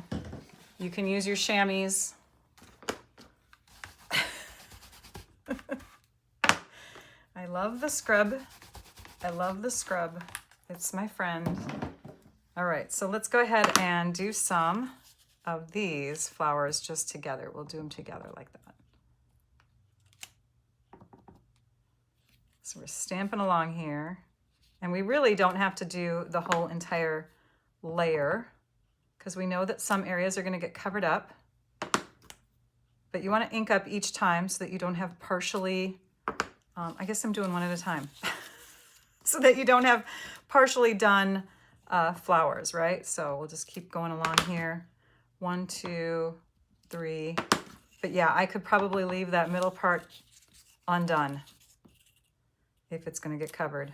You can use your chamois. I love the scrub. I love the scrub. It's my friend. All right, so let's go ahead and do some of these flowers just together. We'll do them together like that. So we're stamping along here, and we really don't have to do the whole entire layer because we know that some areas are going to get covered up, but you want to ink up each time so that you don't have partially, I guess I'm doing one at a time, so that you don't have partially done flowers, right? So we'll just keep going along here. 1, 2, 3. But yeah, I could probably leave that middle part undone if it's going to get covered.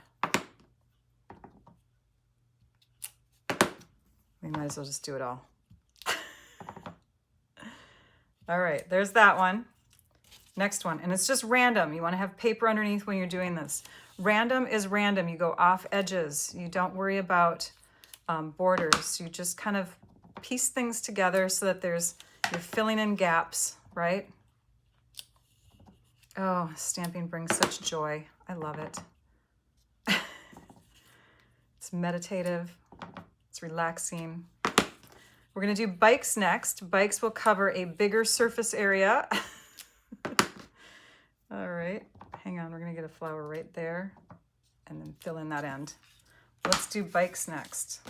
We might as well just do it all. All right, there's that one. Next one, and it's just random. You want to have paper underneath when you're doing this. Random is random. You go off edges. You don't worry about borders. You just kind of piece things together so that you're filling in gaps, right? Oh, stamping brings such joy. I love it. It's meditative. It's relaxing. We're going to do bikes next. Bikes will cover a bigger surface area. All right, hang on. We're going to get a flower right there and then fill in that end. Let's do bikes next.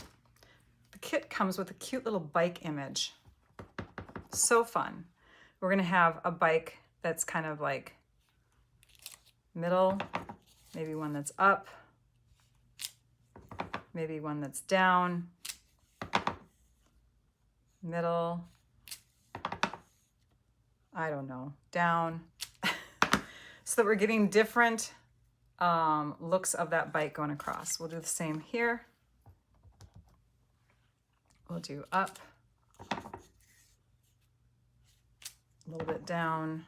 The kit comes with a cute little bike image. So fun. We're going to have a bike that's kind of like middle, maybe one that's up, maybe one that's down, middle, I don't know, down, so that we're getting different looks of that bike going across. We'll do the same here. We'll do up, a little bit down,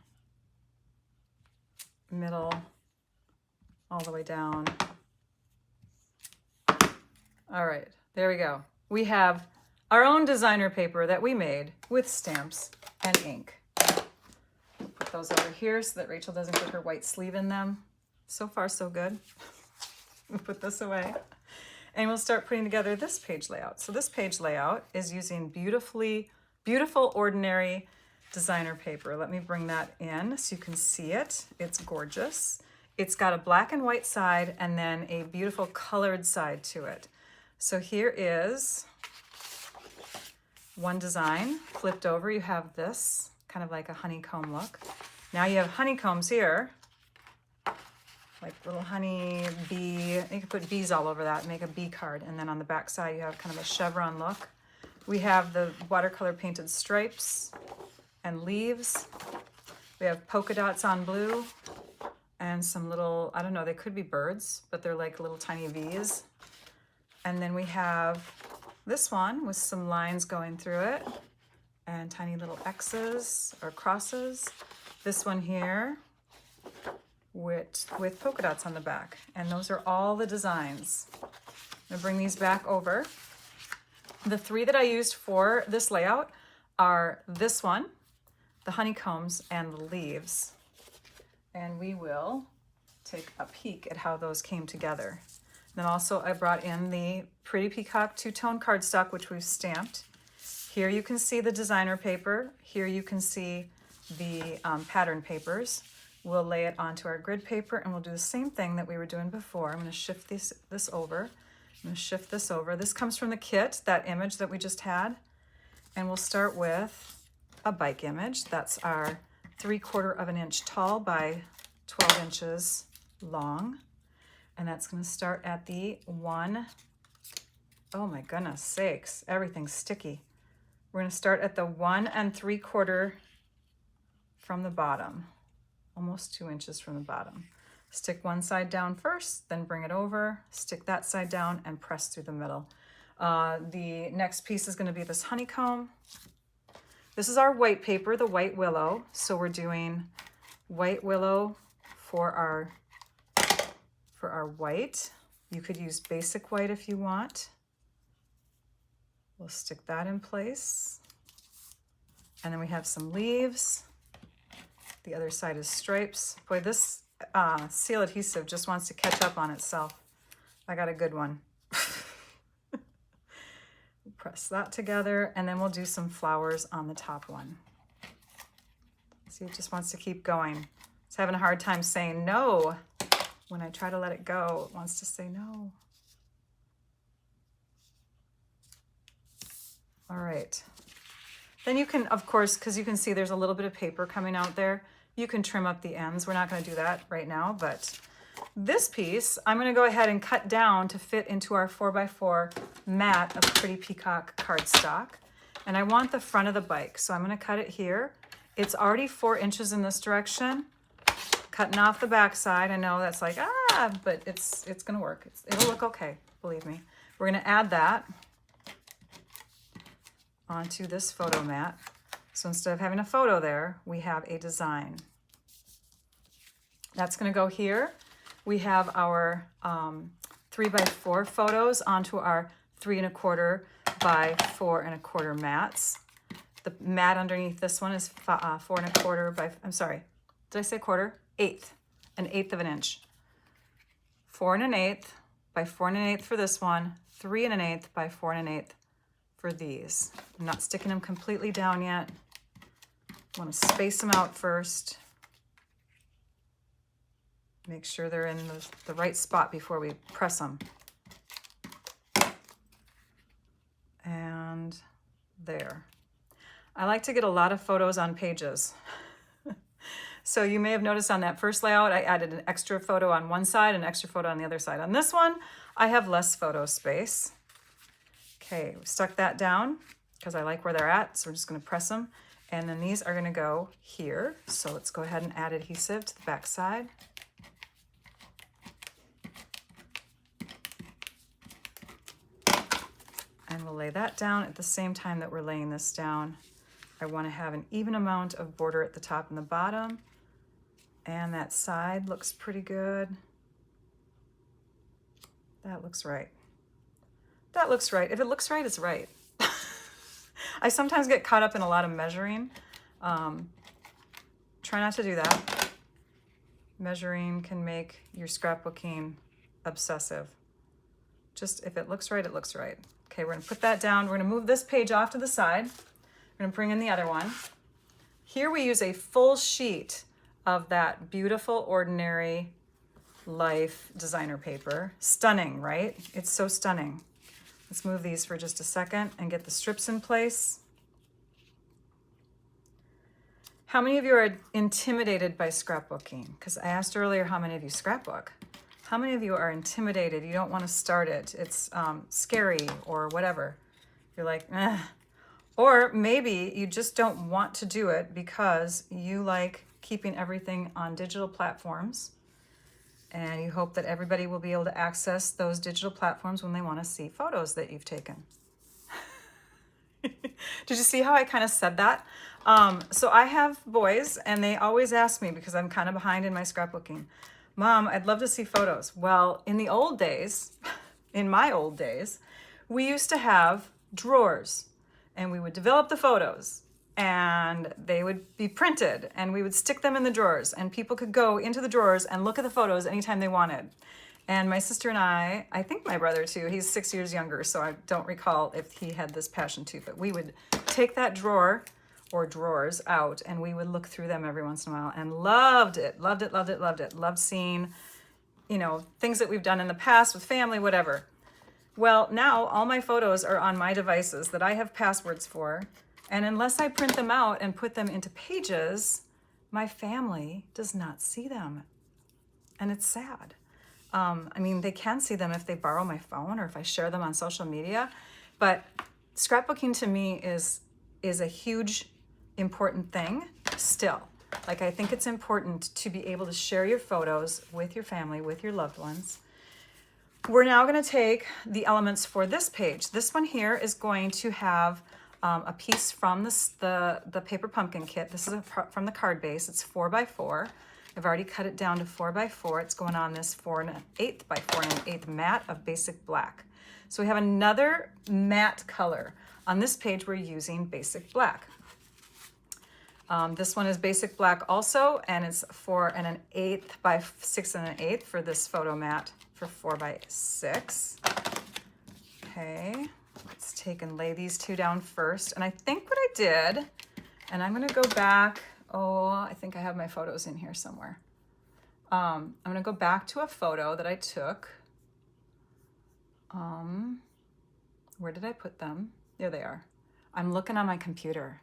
middle, all the way down. All right, there we go. We have our own designer paper that we made with stamps and ink. Put those over here so that Rachel doesn't get her white sleeve in them. So far, so good. We'll put this away. And we'll start putting together this page layout. So this page layout is using Beautiful Ordinary designer paper. Let me bring that in so you can see it. It's gorgeous. It's got a black and white side and then a beautiful colored side to it. So here is one design. Flipped over, you have this, kind of like a honeycomb look. Now you have honeycombs here, like little honey bee. You can put bees all over that and make a bee card. And then on the back side, you have kind of a chevron look. We have the watercolor painted stripes and leaves. We have polka dots on blue and some little, I don't know, they could be birds, but they're like little tiny V's. And then we have this one with some lines going through it and tiny little X's or crosses. This one here with polka dots on the back. And those are all the designs. I'm gonna bring these back over. The three that I used for this layout are this one, the honeycombs, and the leaves. And we will take a peek at how those came together. Then also I brought in the Pretty Peacock two-tone cardstock, which we've stamped. Here you can see the designer paper. Here you can see the pattern papers. We'll lay it onto our grid paper and we'll do the same thing that we were doing before. I'm going to shift this over. I'm going to shift this over. This comes from the kit, that image that we just had. And we'll start with a bike image. That's our 3/4 of an inch tall by 12 inches long. And that's going to start at the one. Oh my goodness sakes, everything's sticky. We're going to start at the 1 3/4 from the bottom, almost 2 inches from the bottom. Stick one side down first, then bring it over, stick that side down and press through the middle. The next piece is going to be this honeycomb. This is our white paper, the white willow. So we're doing white willow for our white. You could use basic white if you want. We'll stick that in place. And then we have some leaves. The other side is stripes. Boy, this seal adhesive just wants to catch up on itself. I got a good one. Press that together, and then we'll do some flowers on the top one. See, it just wants to keep going. It's having a hard time saying no. When I try to let it go, it wants to say no. All right. Then you can, of course, because you can see there's a little bit of paper coming out there, you can trim up the ends. We're not going to do that right now, but this piece, I'm going to go ahead and cut down to fit into our 4x4 mat of Pretty Peacock cardstock. And I want the front of the bike, so I'm going to cut it here. It's already 4 inches in this direction. Cutting off the back side. I know that's like, but it's going to work. It'll look okay, believe me. We're going to add that onto this photo mat. So instead of having a photo there, we have a design. That's going to go here. We have our 3x4 photos onto our 3 1/4 by 4 1/4 mats. The mat underneath this one is 4 1/4 by, I'm sorry, did I say quarter? 1/8, an 1/8 of an inch. 4 1/8 by 4 1/8 for this one, 3 1/8 by 4 1/8 for these. I'm not sticking them completely down yet. I want to space them out first. Make sure they're in the right spot before we press them. And there. I like to get a lot of photos on pages. So you may have noticed on that first layout, I added an extra photo on one side, an extra photo on the other side. On this one, I have less photo space. Okay, we stuck that down because I like where they're at, so we're just going to press them. And then these are going to go here. So let's go ahead and add adhesive to the back side. And we'll lay that down at the same time that we're laying this down. I want to have an even amount of border at the top and the bottom. And that side looks pretty good. That looks right. That looks right. If it looks right, it's right. I sometimes get caught up in a lot of measuring. Try not to do that. Measuring can make your scrapbooking obsessive. Just if it looks right, it looks right. Okay, we're gonna put that down. We're gonna move this page off to the side. We're gonna bring in the other one. Here we use a full sheet of that beautiful Ordinary Life designer paper. Stunning, right? It's so stunning. Let's move these for just a second and get the strips in place. How many of you are intimidated by scrapbooking? Because I asked earlier how many of you scrapbook. How many of you are intimidated? You don't want to start it. It's scary or whatever. You're like, eh. Or maybe you just don't want to do it because you like keeping everything on digital platforms and you hope that everybody will be able to access those digital platforms when they want to see photos that you've taken. Did you see how I kind of said that? So I have boys and they always ask me, because I'm kind of behind in my scrapbooking, Mom, I'd love to see photos. Well, in the old days, in my old days, we used to have drawers and we would develop the photos and they would be printed and we would stick them in the drawers and people could go into the drawers and look at the photos anytime they wanted. And my sister and I think my brother too, he's 6 years younger, so I don't recall if he had this passion too, but we would take that drawer or drawers out and we would look through them every once in a while and loved it. Loved seeing, you know, things that we've done in the past with family, whatever. Well, now all my photos are on my devices that I have passwords for. And unless I print them out and put them into pages, my family does not see them. And it's sad. I mean, they can see them if they borrow my phone or if I share them on social media. But scrapbooking to me is a huge, important thing still. Like, I think it's important to be able to share your photos with your family, with your loved ones. We're now going to take the elements for this page. This one here is going to have a piece from the paper pumpkin kit. This is from the card base. It's 4x4. I've already cut it down to 4x4. It's going on this 4 1/8 by 4 1/8 mat of basic black. So we have another matte color. On this page, we're using basic black. This one is basic black also, and it's 4 1/8 by 6 1/8 for this photo mat for 4x6. Okay, let's take and lay these two down first. And I think what I did, and I'm gonna go back, I think I have my photos in here somewhere. I'm gonna go back to a photo that I took. Where did I put them? There they are. I'm looking on my computer.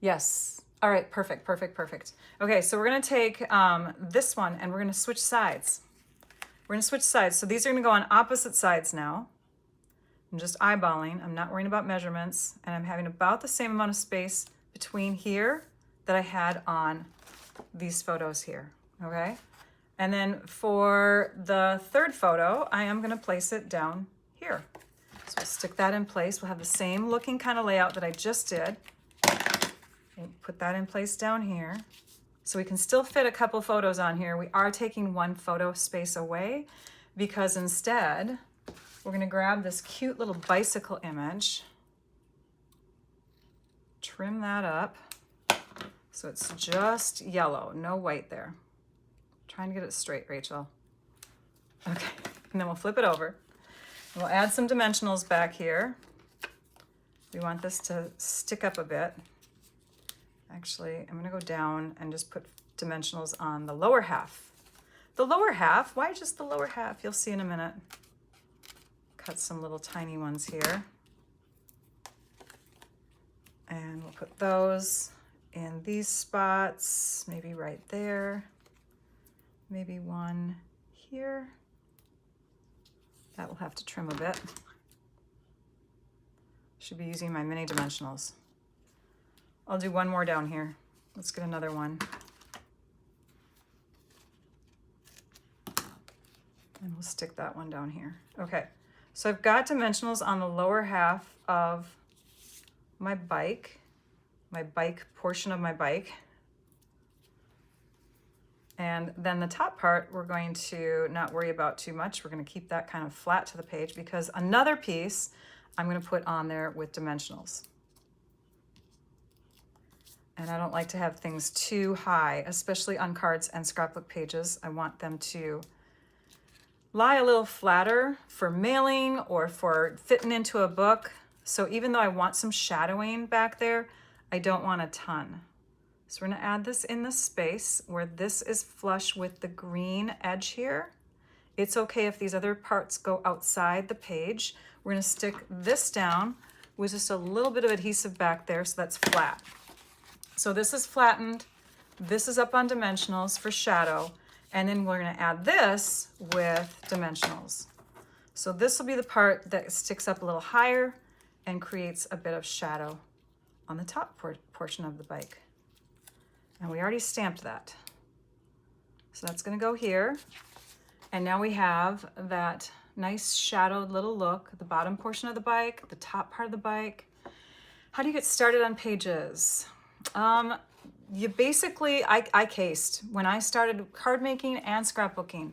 Yes. All right, perfect. Okay, so we're gonna take this one and we're gonna switch sides. So these are gonna go on opposite sides now. I'm just eyeballing. I'm not worrying about measurements, and I'm having about the same amount of space between here that I had on these photos here, okay? And then for the third photo, I am gonna place it down here. So we'll stick that in place. We'll have the same looking kind of layout that I just did. And put that in place down here. So we can still fit a couple photos on here. We are taking one photo space away because instead, we're gonna grab this cute little bicycle image, trim that up. So it's just yellow, no white there. Trying to get it straight, Rachel. Okay, and then we'll flip it over. And we'll add some dimensionals back here. We want this to stick up a bit. Actually, I'm gonna go down and just put dimensionals on the lower half. The lower half, why just the lower half? You'll see in a minute. Cut some little tiny ones here. And we'll put those in these spots, maybe right there, maybe one here. That will have to trim a bit. Should be using my mini dimensionals. I'll do one more down here. Let's get another one. And we'll stick that one down here. Okay, so I've got dimensionals on the lower half of my bike portion of my bike. And then the top part, we're going to not worry about too much. We're going to keep that kind of flat to the page because another piece I'm going to put on there with dimensionals. And I don't like to have things too high, especially on cards and scrapbook pages. I want them to lie a little flatter for mailing or for fitting into a book. So even though I want some shadowing back there, I don't want a ton. So we're gonna add this in the space where this is flush with the green edge here. It's okay if these other parts go outside the page. We're gonna stick this down with just a little bit of adhesive back there so that's flat. So this is flattened, this is up on dimensionals for shadow, and then we're gonna add this with dimensionals. So this will be the part that sticks up a little higher and creates a bit of shadow on the top portion of the bike. And we already stamped that. So that's gonna go here. And now we have that nice shadowed little look, the bottom portion of the bike, the top part of the bike. How do you get started on pages? You basically, I cased. When I started card making and scrapbooking,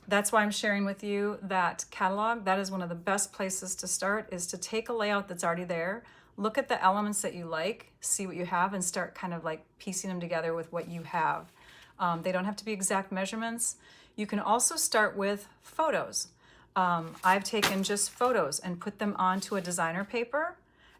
that's why I'm sharing with you that catalog. That is one of the best places to start, is to take a layout that's already there, look at the elements that you like, see what you have, and start kind of like piecing them together with what you have. They don't have to be exact measurements. You can also start with photos. I've taken just photos and put them onto a designer paper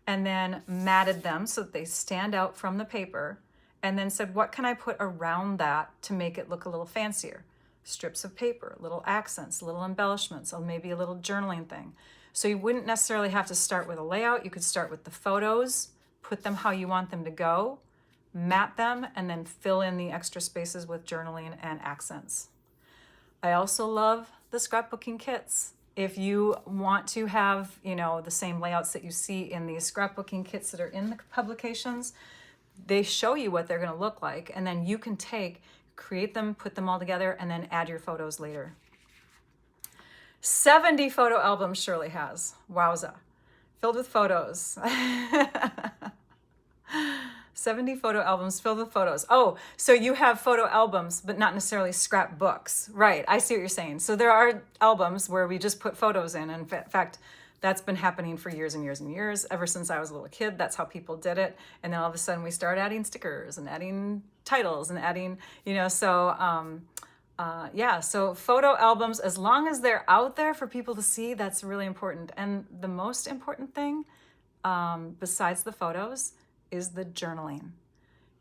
and then matted them so that they stand out from the paper, and then said, what can I put around that to make it look a little fancier? Strips of paper, little accents, little embellishments, or maybe a little journaling thing. So you wouldn't necessarily have to start with a layout. You could start with the photos, put them how you want them to go, mat them, and then fill in the extra spaces with journaling and accents. I also love the scrapbooking kits. If you want to have, you know, the same layouts that you see in these scrapbooking kits that are in the publications, they show you what they're going to look like, and then you can create them, put them all together, and then add your photos later. 70 photo albums Shirley has. Wowza. Filled with photos. 70 photo albums filled with photos. Oh, so you have photo albums, but not necessarily scrapbooks. Right, I see what you're saying. So there are albums where we just put photos in. In fact, that's been happening for years and years and years. Ever since I was a little kid, that's how people did it. And then all of a sudden we start adding stickers and adding titles and adding, you know, so yeah, so photo albums, as long as they're out there for people to see, that's really important. And the most important thing, besides the photos, is the journaling.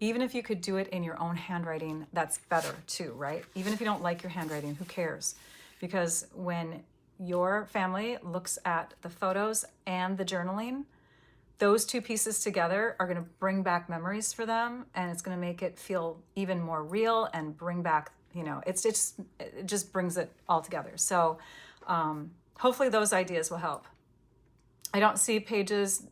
Even if you could do it in your own handwriting, that's better too, right? Even if you don't like your handwriting, who cares? Because when your family looks at the photos and the journaling, those two pieces together are going to bring back memories for them, and it's going to make it feel even more real and bring back, you know, it just brings it all together. So hopefully those ideas will help. I don't see pages,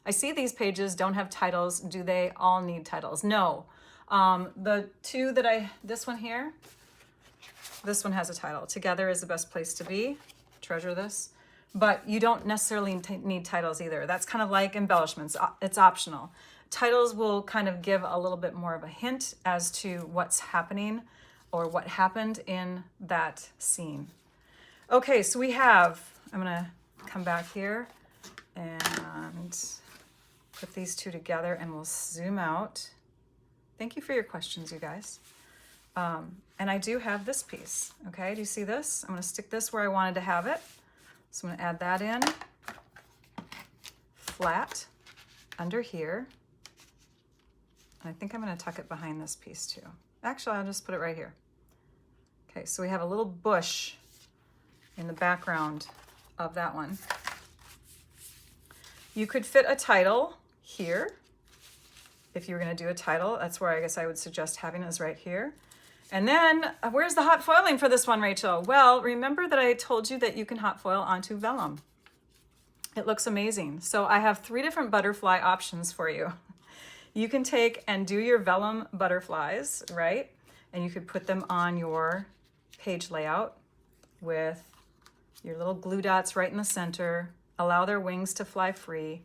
I see these pages don't have titles. Do they all need titles? No. The two that this one here, this one has a title. Together is the best place to be. Treasure this. But you don't necessarily need titles either. That's kind of like embellishments. It's optional. Titles will kind of give a little bit more of a hint as to what's happening or what happened in that scene. Okay, so we have, I'm gonna come back here and put these two together, and we'll zoom out. Thank you for your questions, you guys. And I do have this piece, okay? Do you see this? I'm gonna stick this where I wanted to have it. So I'm gonna add that in, flat, under here. I think I'm gonna tuck it behind this piece too. Actually, I'll just put it right here. Okay, so we have a little bush in the background of that one. You could fit a title here. If you were gonna do a title, that's where I guess I would suggest having it, is right here. And then, where's the hot foiling for this one, Rachel? Well, remember that I told you that you can hot foil onto vellum. It looks amazing. So I have 3 different butterfly options for you. You can take and do your vellum butterflies, right? And you could put them on your page layout with your little glue dots right in the center. Allow their wings to fly free.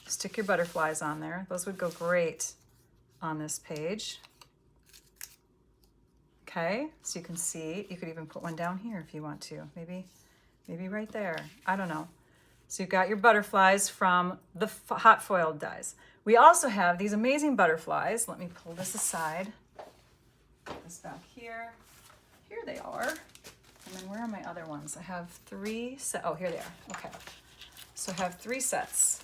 Stick your butterflies on there. Those would go great on this page. Okay, so you can see, you could even put one down here if you want to. Maybe right there. I don't know. So you've got your butterflies from the hot foiled dies. We also have these amazing butterflies. Let me pull this aside. Put this back here. Here they are. And then where are my other ones? I have 3 sets. Oh, here they are. Okay. So I have 3 sets.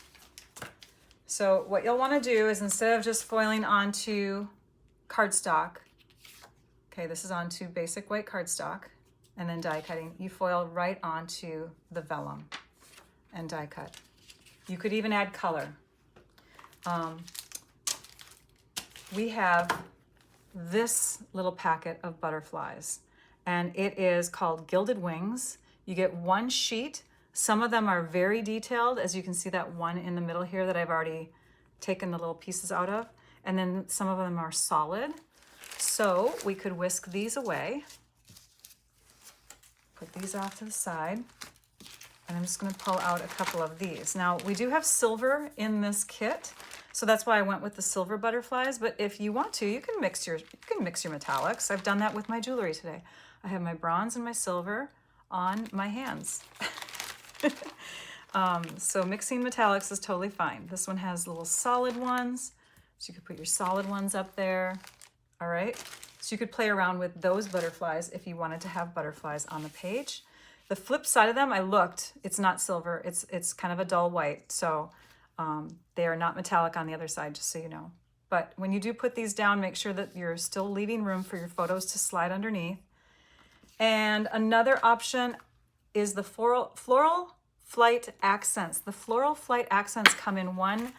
So what you'll want to do is, instead of just foiling onto cardstock, okay, this is onto basic white cardstock and then die cutting, you foil right onto the vellum and die cut. You could even add color. we have this little packet of butterflies, and it is called Gilded Wings. You get one sheet. Some of them are very detailed, as you can see that one in the middle here that I've already taken the little pieces out of, and then some of them are solid. So we could whisk these away, put these off to the side, and I'm just going to pull out a couple of these. Now, we do have silver in this kit, so that's why I went with the silver butterflies, but if you want to, you can mix your metallics. I've done that with my jewelry today. I have my bronze and my silver on my hands. So mixing metallics is totally fine. This one has little solid ones, so you could put your solid ones up there. All right, so you could play around with those butterflies if you wanted to have butterflies on the page. The flip side of them, I looked, it's not silver, it's kind of a dull white, so they are not metallic on the other side, just so you know. But when you do put these down, make sure that you're still leaving room for your photos to slide underneath. And another option is the floral flight accents. The floral flight accents come in one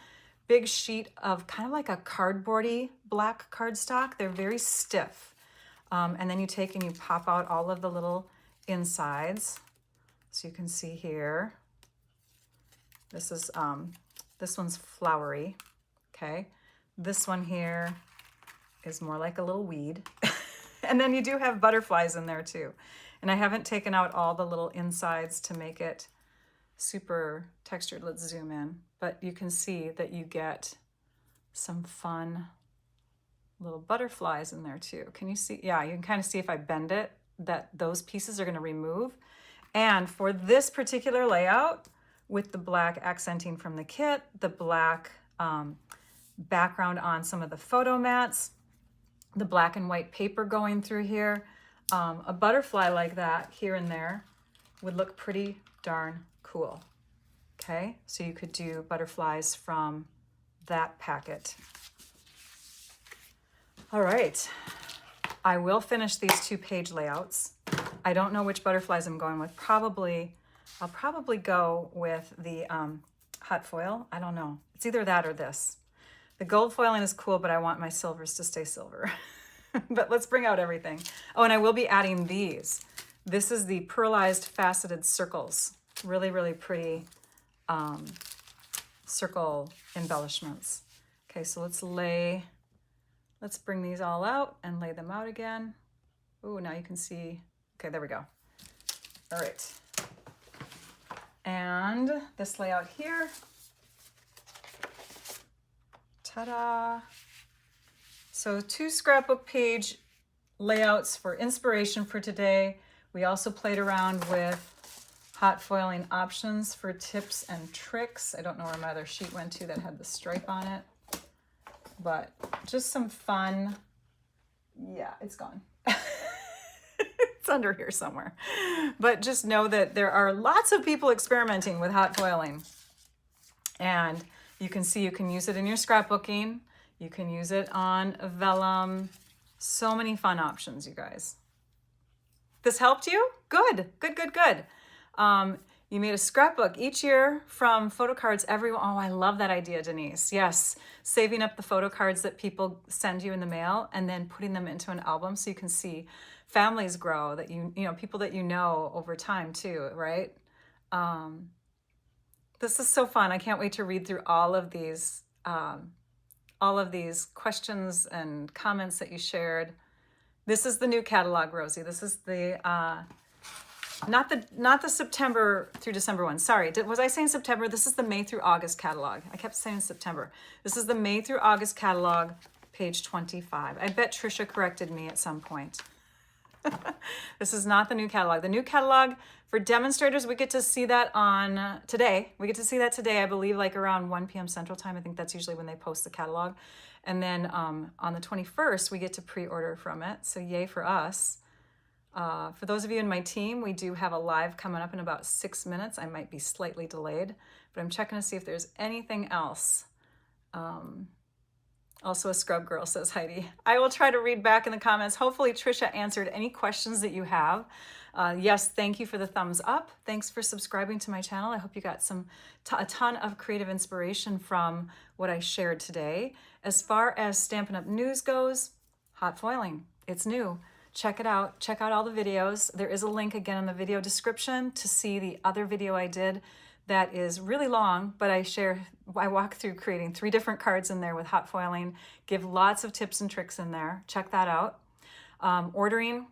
big sheet of kind of like a cardboardy black cardstock. They're very stiff. And then you take and you pop out all of the little insides. So you can see here, this is this one's flowery, okay? This one here is more like a little weed. And then you do have butterflies in there too. And I haven't taken out all the little insides to make it super textured. Let's zoom in. But you can see that you get some fun little butterflies in there too. Can you see? Yeah, you can kind of see if I bend it, that those pieces are going to remove. And for this particular layout, with the black accenting from the kit, the black background on some of the photo mats, the black and white paper going through here, a butterfly like that here and there would look pretty darn cool. Okay, so you could do butterflies from that packet. All right, I will finish these 2-page layouts. I don't know which butterflies I'm going with. I'll probably go with the hot foil. I don't know. It's either that or this. The gold foiling is cool, but I want my silvers to stay silver. But let's bring out everything. Oh, and I will be adding these. This is the pearlized faceted circles. Really, really pretty circle embellishments. Okay, so let's bring these all out and lay them out again. Oh, now you can see. Okay, there we go. All right. And this layout here. Ta-da! So 2 scrapbook page layouts for inspiration for today. We also played around with hot foiling options for tips and tricks. I don't know where my other sheet went to that had the stripe on it, but just some fun. Yeah, it's gone. It's under here somewhere. But just know that there are lots of people experimenting with hot foiling. And you can see you can use it in your scrapbooking. You can use it on vellum. So many fun options, you guys. This helped you? Good, good, good, good. You made a scrapbook each year from photo cards. Oh, I love that idea, Denise. Yes, saving up the photo cards that people send you in the mail and then putting them into an album so you can see families grow, that you know, people that you know over time too, right? This is so fun. I can't wait to read through all of these questions and comments that you shared. This is the new catalog, Rosie. This is the not the September through December one. Sorry, was I saying September? This is the May through August catalog. I kept saying September. This is the May through August catalog, page 25. I bet Trisha corrected me at some point. This is not the new catalog. The new catalog for demonstrators, we get to see that on today. We get to see that today, I believe, like around 1 p.m. Central Time. I think that's usually when they post the catalog. And then on the 21st, we get to pre-order from it. So yay for us. For those of you in my team, we do have a live coming up in about 6 minutes. I might be slightly delayed, but I'm checking to see if there's anything else. Also a scrub girl, says Heidi. I will try to read back in the comments. Hopefully Trisha answered any questions that you have. Yes, thank you for the thumbs up. Thanks for subscribing to my channel. I hope you got a ton of creative inspiration from what I shared today. As far as Stampin' Up! News goes, hot foiling, it's new. Check it out. Check out all the videos. There is a link again in the video description to see the other video I did that is really long, but I walk through creating 3 different cards in there with hot foiling, give lots of tips and tricks in there. Check that out. Ordering,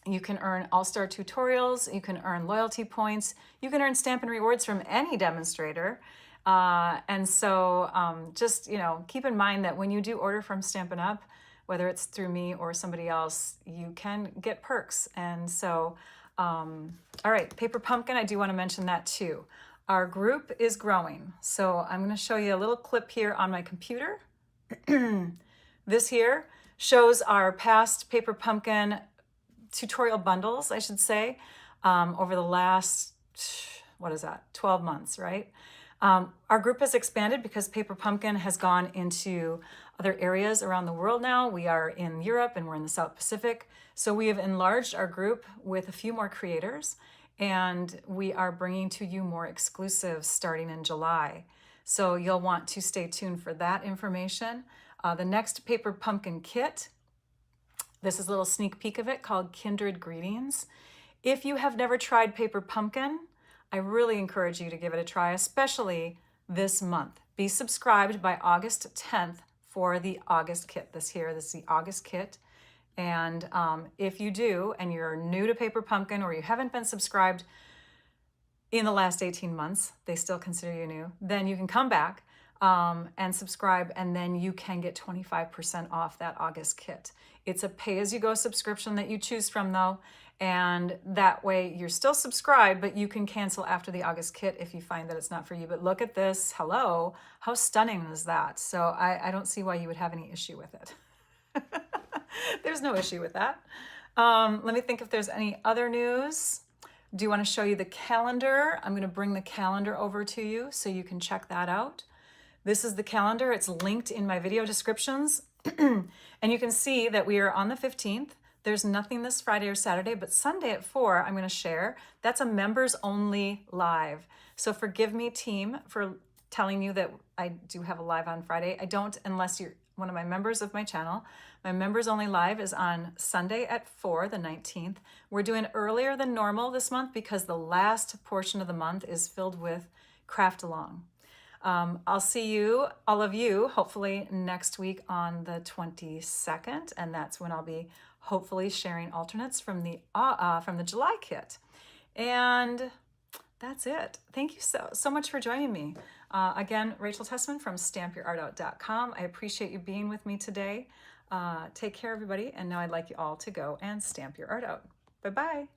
you can earn all-star tutorials, you can earn loyalty points, you can earn Stampin' Rewards from any demonstrator. And so just, keep in mind that when you do order from Stampin' Up!, whether it's through me or somebody else, you can get perks. And so, all right, Paper Pumpkin, I do want to mention that too. Our group is growing. So I'm going to show you a little clip here on my computer. This here shows our past Paper Pumpkin tutorial bundles, I should say, over the last, 12 months, right? Our group has expanded because Paper Pumpkin has gone into other areas around the world now. We are in Europe and we're in the South Pacific. So we have enlarged our group with a few more creators, and we are bringing to you more exclusives starting in July. So you'll want to stay tuned for that information. The next Paper Pumpkin kit, this is a little sneak peek of it, called Kindred Greetings. If you have never tried Paper Pumpkin, I really encourage you to give it a try, especially this month. Be subscribed by August 10th for the August kit. This is the August kit. And if you do, and you're new to Paper Pumpkin, or you haven't been subscribed in the last 18 months, they still consider you new, then you can come back and subscribe, and then you can get 25% off that August kit. It's a pay-as-you-go subscription that you choose from, though, and that way you're still subscribed, but you can cancel after the August kit if you find that it's not for you. But look at this. Hello. How stunning is that? So I don't see why you would have any issue with it. There's no issue with that. Let me think if there's any other news. Do you want to show you the calendar? I'm going to bring the calendar over to you so you can check that out. This is the calendar. It's linked in my video descriptions. And you can see that we are on the 15th. There's nothing this Friday or Saturday, but Sunday at 4, I'm going to share. That's a members only live. So forgive me, team, for telling you that I do have a live on Friday. I don't unless you're one of my members of my channel. My members only live is on Sunday at 4, the 19th. We're doing earlier than normal this month because the last portion of the month is filled with craft along. I'll see you, all of you, hopefully next week on the 22nd, and that's when I'll be hopefully sharing alternates from the July kit. And that's it. Thank you so much for joining me. Again, Rachel Tessman from stampyourartout.com. I appreciate you being with me today. Take care, everybody, and now I'd like you all to go and stamp your art out. Bye-bye.